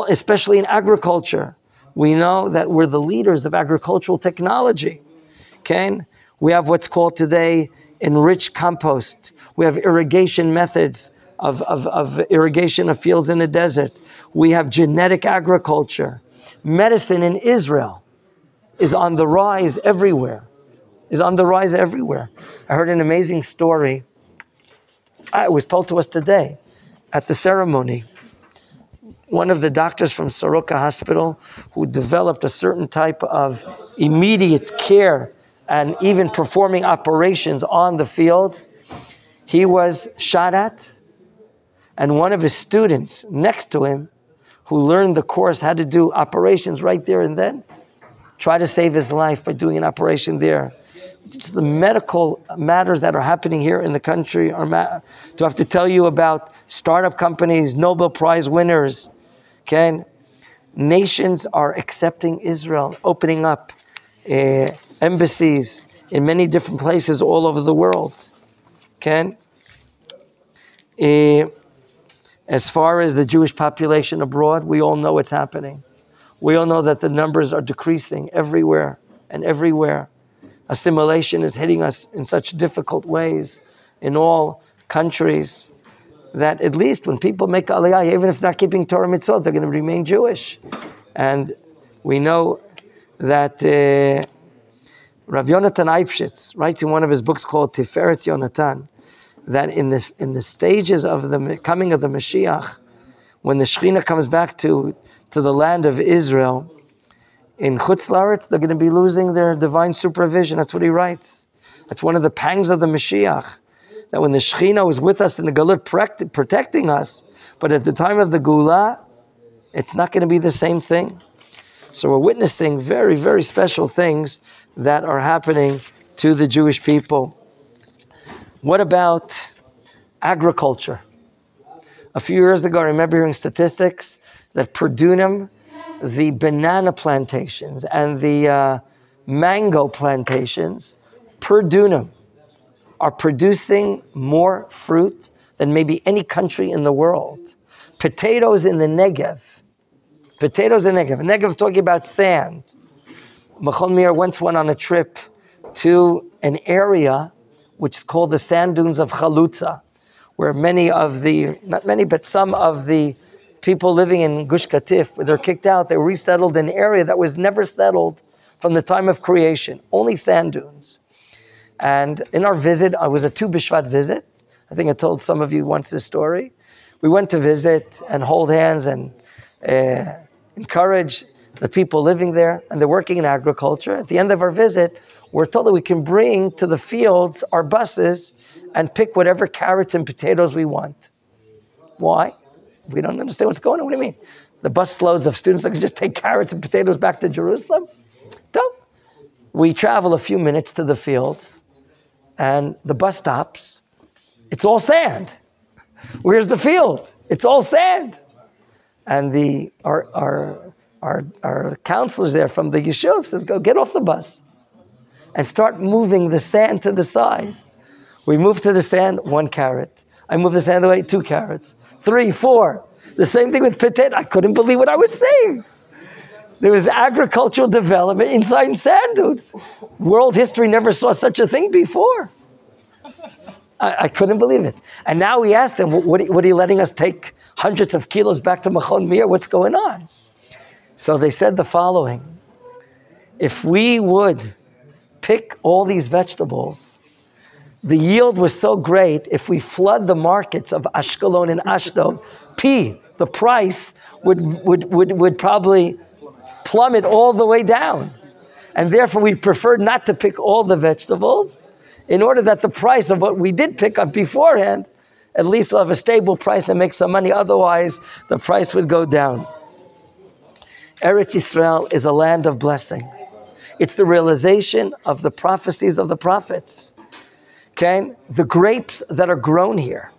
especially in agriculture. We know that we're the leaders of agricultural technology. Okay? We have what's called today enriched compost. We have irrigation methods of irrigation of fields in the desert. We have genetic agriculture. Medicine in Israel is on the rise everywhere. I heard an amazing story. It was told to us today at the ceremony. One of the doctors from Soroka Hospital who developed a certain type of immediate care and even performing operations on the fields, he was shot at, and one of his students next to him, who learned the course how to do operations right there and then, tried to save his life by doing an operation there. Just the medical matters that are happening here in the country do I have to tell you about startup companies, Nobel Prize winners? Okay, nations are accepting Israel, opening up embassies in many different places all over the world. Okay, as far as the Jewish population abroad, we all know what's happening. We all know that the numbers are decreasing everywhere and everywhere. Assimilation is hitting us in such difficult ways in all countries that at least when people make aliyah, even if they're not keeping Torah mitzvot, they're going to remain Jewish. And we know that Rav Yonatan Eifshitz writes in one of his books called Tiferet Yonatan that in the stages of the coming of the Mashiach, when the Shekhinah comes back to the land of Israel, in Chutz La'aretz, they're going to be losing their divine supervision. That's what he writes. That's one of the pangs of the Mashiach. That when the Shekhinah was with us in the Galut protecting us, but at the time of the Gula, it's not going to be the same thing. So we're witnessing very, very special things that are happening to the Jewish people. What about agriculture? A few years ago, I remember hearing statistics that per dunam, the banana plantations and the mango plantations per dunam are producing more fruit than maybe any country in the world. Potatoes in the Negev. Negev, talking about sand. Machon Mir once went on a trip to an area which is called the sand dunes of Chalutza, where some of the people living in Gush Katif, where they're kicked out, they were resettled in an area that was never settled from the time of creation, only sand dunes. And in our visit, it was a Tu B'Shvat visit. I think I told some of you once this story. We went to visit and hold hands and encourage the people living there, and they're working in agriculture. At the end of our visit, we're told that we can bring to the fields our buses and pick whatever carrots and potatoes we want. Why? We don't understand what's going on. What do you mean? The bus loads of students that can just take carrots and potatoes back to Jerusalem? Don't. We travel a few minutes to the fields, and the bus stops. It's all sand. Where's the field? It's all sand. And our counselors there from the yeshuv says, go get off the bus and start moving the sand to the side. We move to the sand, 1 carrot. I move the sand away, 2 carrots. 3, 4. The same thing with potato. I couldn't believe what I was saying. There was agricultural development inside sand dunes. World history never saw such a thing before. I couldn't believe it. And now we asked them, what are you letting us take hundreds of kilos back to Machon Mir? What's going on? So they said the following. If we would pick all these vegetables, the yield was so great, if we flood the markets of Ashkelon and Ashdod, the price would probably plummet all the way down. And therefore we preferred not to pick all the vegetables in order that the price of what we did pick up beforehand, at least we'll have a stable price and make some money. Otherwise, the price would go down. Eretz Yisrael is a land of blessing. It's the realization of the prophecies of the prophets. Okay? The grapes that are grown here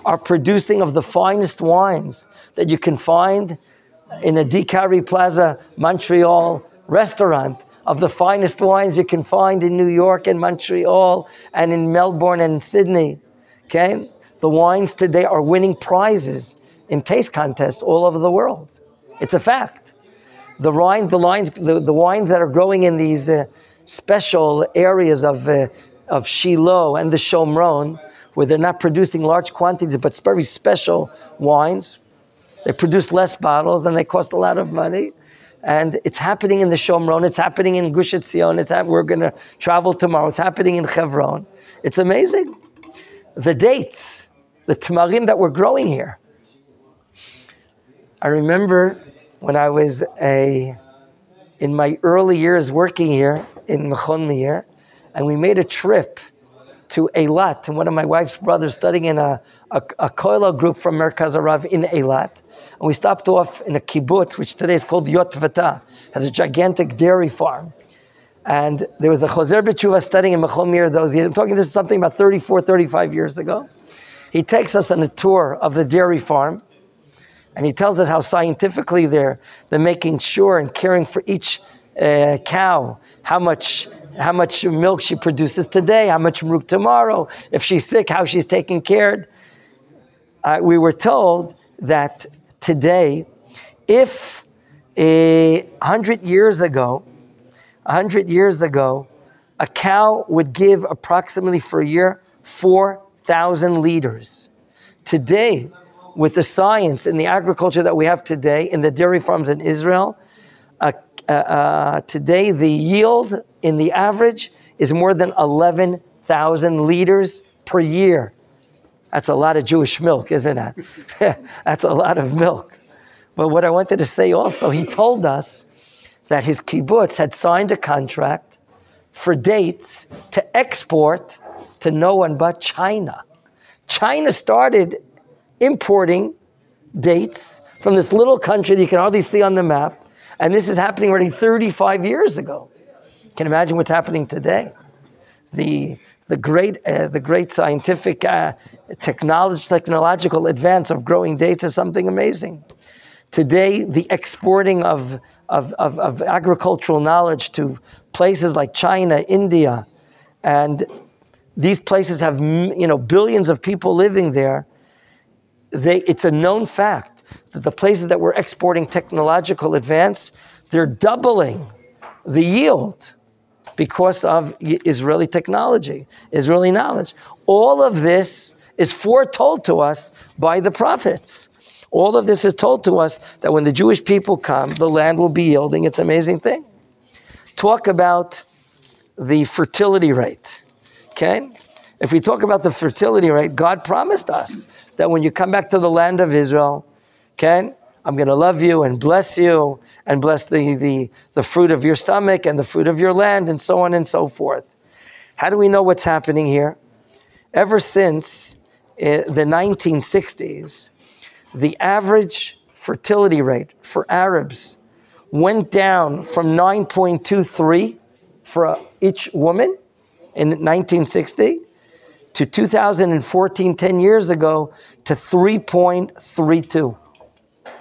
are producing of the finest wines that you can find in a Dicari Plaza, Montreal restaurant, of the finest wines you can find in New York and Montreal and in Melbourne and Sydney. Okay? The wines today are winning prizes in taste contests all over the world. It's a fact. The wines that are growing in these special areas of Shiloh and the Shomron, where they're not producing large quantities, but it's very special wines. They produce less bottles and they cost a lot of money. And it's happening in the Shomron. It's happening in Gush Etzion. We're going to travel tomorrow. It's happening in Hebron. It's amazing. The dates, the tamarim that were growing here. I remember when I was in my early years working here in Mechon Meir, and we made a trip to Eilat, and one of my wife's brothers studying in a kollel group from Merkaz Arav in Eilat. And we stopped off in a kibbutz, which today is called Yotvata, has a gigantic dairy farm. And there was a Choser B'Tshuva studying in Mechon Meir those years. I'm talking, this is something about 34, 35 years ago. He takes us on a tour of the dairy farm, and he tells us how scientifically they're making sure and caring for each cow, how much milk she produces today, how much milk tomorrow, if she's sick, how she's taken care of. We were told that today, if 100 years ago, a cow would give approximately for a year 4,000 liters. Today, with the science and the agriculture that we have today in the dairy farms in Israel, today the yield in the average is more than 11,000 liters per year. That's a lot of Jewish milk, isn't it? That's a lot of milk. But what I wanted to say also, he told us that his kibbutz had signed a contract for dates to export to no one but China. China started importing dates from this little country that you can hardly see on the map, and this is happening already 35 years ago. You can imagine what's happening today. The great scientific technological advance of growing dates is something amazing. Today, the exporting of agricultural knowledge to places like China, India, and these places have billions of people living there. It's a known fact that the places that we're exporting technological advance, they're doubling the yield because of Israeli technology, Israeli knowledge. All of this is foretold to us by the prophets. All of this is told to us that when the Jewish people come, the land will be yielding. It's an amazing thing. Talk about the fertility rate, okay? If we talk about the fertility rate, God promised us that when you come back to the land of Israel, okay, I'm going to love you and bless the fruit of your stomach and the fruit of your land and so on and so forth. How do we know what's happening here? Ever since the 1960s, the average fertility rate for Arabs went down from 9.23 for each woman in 1960 to 2014, 10 years ago, to 3.32.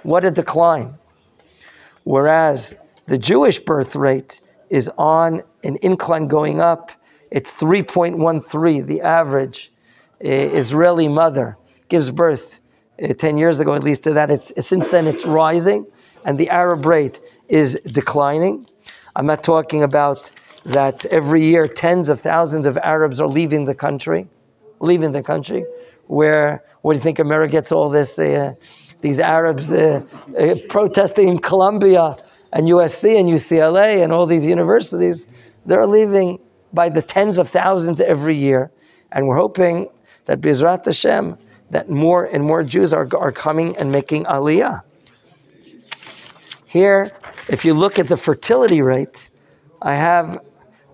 What a decline. Whereas the Jewish birth rate is on an incline going up. It's 3.13. The average Israeli mother gives birth 10 years ago, at least to that. Since then it's rising, and the Arab rate is declining. I'm not talking about that every year tens of thousands of Arabs are leaving the country. Where do you think America gets all this? These Arabs protesting in Columbia and USC and UCLA and all these universities, they're leaving by the tens of thousands every year. And we're hoping that B'ezrat Hashem, that more and more Jews are coming and making aliyah. Here, if you look at the fertility rate, I have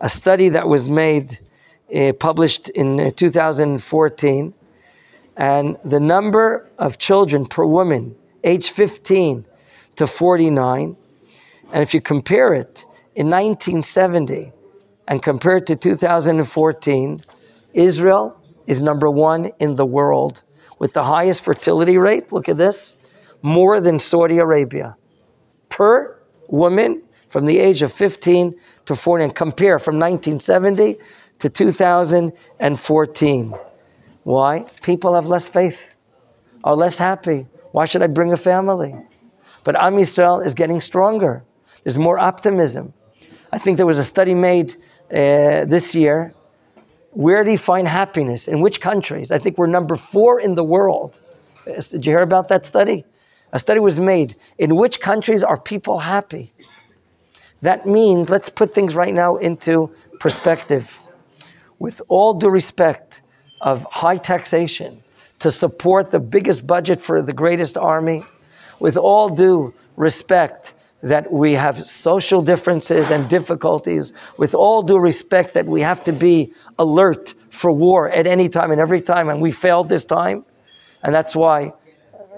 a study that was made, published in 2014, and the number of children per woman, age 15 to 49, and if you compare it in 1970 and compare it to 2014, Israel is number one in the world with the highest fertility rate. Look at this, more than Saudi Arabia. Per woman from the age of 15 to 40, and compare from 1970 to 2014. Why? People have less faith, are less happy. Why should I bring a family? But Am Yisrael is getting stronger. There's more optimism. I think there was a study made this year. Where do you find happiness? In which countries? I think we're number 4 in the world. Did you hear about that study? A study was made. In which countries are people happy? That means, let's put things right now into perspective. With all due respect of high taxation to support the biggest budget for the greatest army, with all due respect that we have social differences and difficulties, with all due respect that we have to be alert for war at any time and every time, and we failed this time, and that's why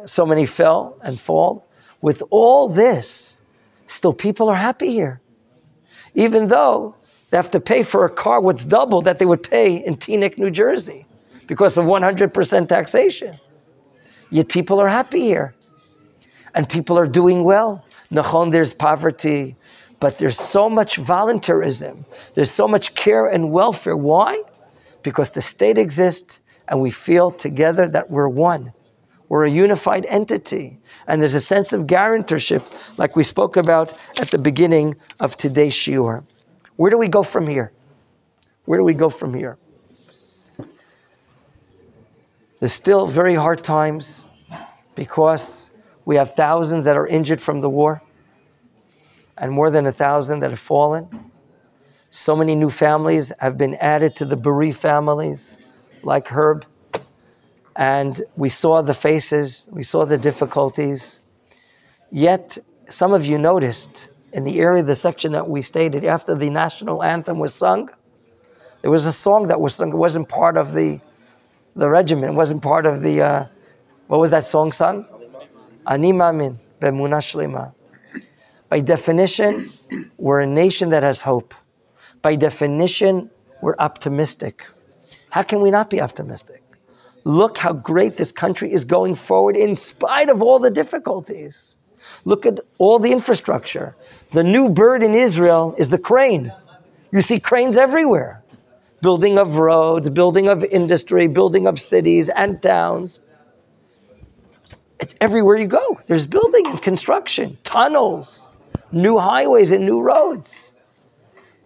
so many fell and fall. With all this, still people are happy here. Even though they have to pay for a car what's double that they would pay in Teaneck, New Jersey, because of 100% taxation. Yet people are happy here. And people are doing well. Nachon, there's poverty, but there's so much voluntarism. There's so much care and welfare. Why? Because the state exists and we feel together that we're one. We're a unified entity. And there's a sense of guarantorship like we spoke about at the beginning of today's shiur. Where do we go from here? Where do we go from here? There's still very hard times because we have thousands that are injured from the war and more than 1,000 that have fallen. So many new families have been added to the bereaved families, like Herb. And we saw the faces, we saw the difficulties. Yet, some of you noticed in the area, the section that we stated, after the national anthem was sung, there was a song that was sung. It wasn't part of the regiment. It wasn't part of the, what was that song sung? Ani Mamin B'Emunah Shlema. By definition, we're a nation that has hope. By definition, we're optimistic. How can we not be optimistic? Look how great this country is going forward in spite of all the difficulties. Look at all the infrastructure. The new bird in Israel is the crane. You see cranes everywhere. Building of roads, building of industry, building of cities and towns. It's everywhere you go. There's building and construction, tunnels, new highways and new roads.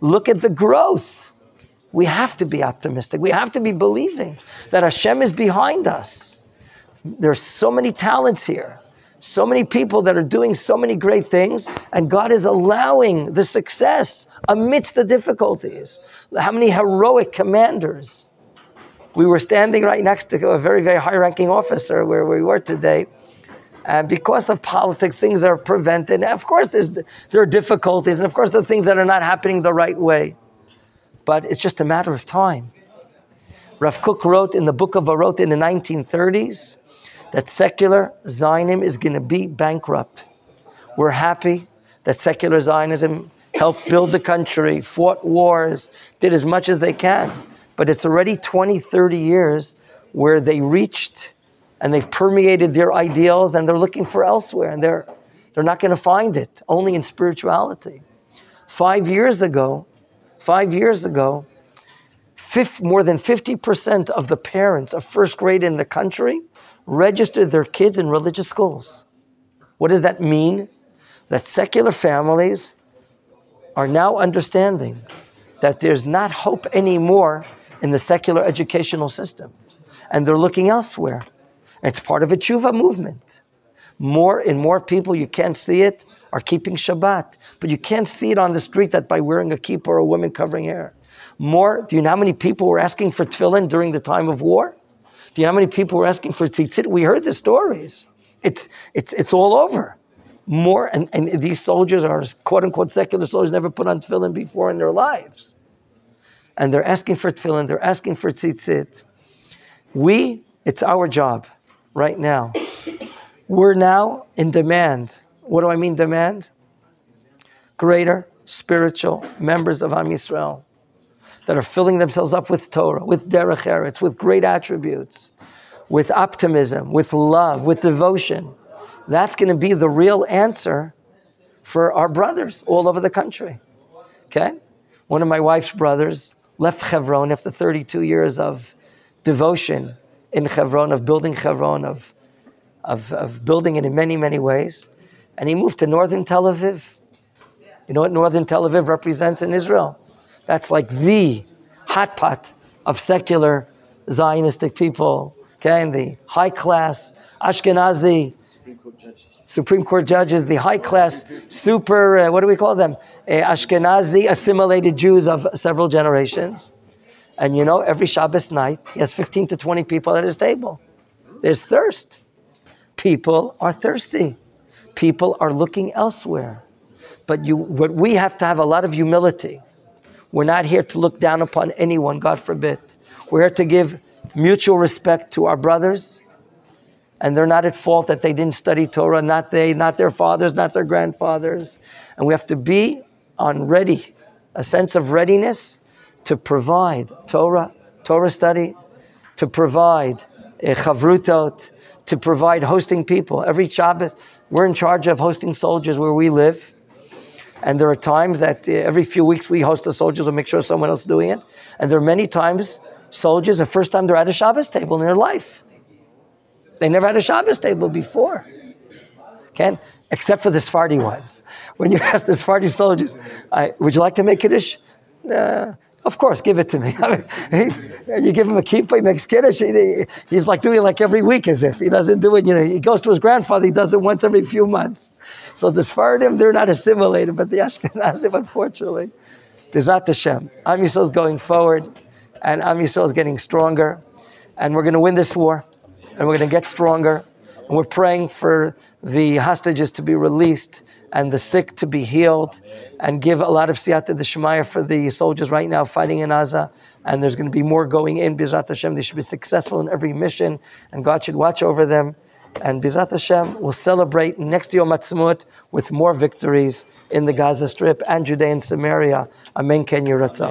Look at the growth. We have to be optimistic. We have to be believing that Hashem is behind us. There's so many talents here, so many people that are doing so many great things, and God is allowing the success amidst the difficulties. How many heroic commanders. We were standing right next to a very, very high-ranking officer where we were today. And because of politics, things are prevented. And of course, there are difficulties. And of course, there are things that are not happening the right way. But it's just a matter of time. Rav Kook wrote in the book of Arot in the 1930s that secular Zionism is going to be bankrupt. We're happy that secular Zionism helped build the country, fought wars, did as much as they can. But it's already 20, 30 years where they reached and they've permeated their ideals and they're looking for elsewhere. And they're not going to find it, only in spirituality. 5 years ago, more than 50% of the parents of first grade in the country registered their kids in religious schools. What does that mean? That secular families are now understanding that there's not hope anymore in the secular educational system. And they're looking elsewhere. It's part of a tshuva movement. More and more people, you can't see it, are keeping Shabbat. But you can't see it on the street that by wearing a kippah or a woman covering hair. Do you know how many people were asking for tefillin during the time of war? Do you know how many people were asking for tzitzit? We heard the stories. It's all over. More, and these soldiers are quote-unquote secular soldiers, never put on tefillin before in their lives. And they're asking for tefillin, they're asking for tzitzit. It's our job right now. We're now in demand. What do I mean demand? Greater spiritual members of Am Yisrael that are filling themselves up with Torah, with derech eretz, with great attributes, with optimism, with love, with devotion. That's going to be the real answer for our brothers all over the country. Okay? One of my wife's brothers left Hebron after 32 years of devotion in Hebron, of building Hebron, of building it in many, many ways. And he moved to northern Tel Aviv. You know what northern Tel Aviv represents in Israel? That's like the hot pot of secular Zionistic people, okay? And the high class Ashkenazi Supreme Court judges, the high class super, what do we call them? Ashkenazi assimilated Jews of several generations. And you know, every Shabbos night, he has 15 to 20 people at his table. There's thirst. People are thirsty. People are looking elsewhere. But what we have to have a lot of humility. We're not here to look down upon anyone, God forbid. We're here to give mutual respect to our brothers. And they're not at fault that they didn't study Torah, not their fathers, not their grandfathers. And we have to be on ready, a sense of readiness to provide Torah study, to provide chavrutot, to provide hosting people. Every Shabbos, we're in charge of hosting soldiers where we live. And there are times that every few weeks we host the soldiers and make sure someone else is doing it. And there are many times soldiers, the first time they're at a Shabbos table in their life. They never had a Shabbos table before. Okay? Except for the Sephardi ones. When you ask the Sephardi soldiers, would you like to make Kiddush? Of course, give it to me. You give him a kippah, he makes Kiddush. He's like doing it like every week as if. He doesn't do it, he goes to his grandfather, he does it once every few months. So the Sephardim, they're not assimilated, but the Ashkenazim, unfortunately. B'ezrat Hashem. Am Yisrael is going forward, and Am Yisrael is getting stronger, and we're going to win this war, and we're going to get stronger, and we're praying for the hostages to be released, and the sick to be healed, and give a lot of siyata d'shmaya for the soldiers right now fighting in Gaza. And there's going to be more going in, B'ezrat Hashem. They should be successful in every mission, and God should watch over them. And B'ezrat Hashem will celebrate next Yom Ha'atzmaut with more victories in the Gaza Strip and Judea and Samaria. Amen. Ken Yiratzah.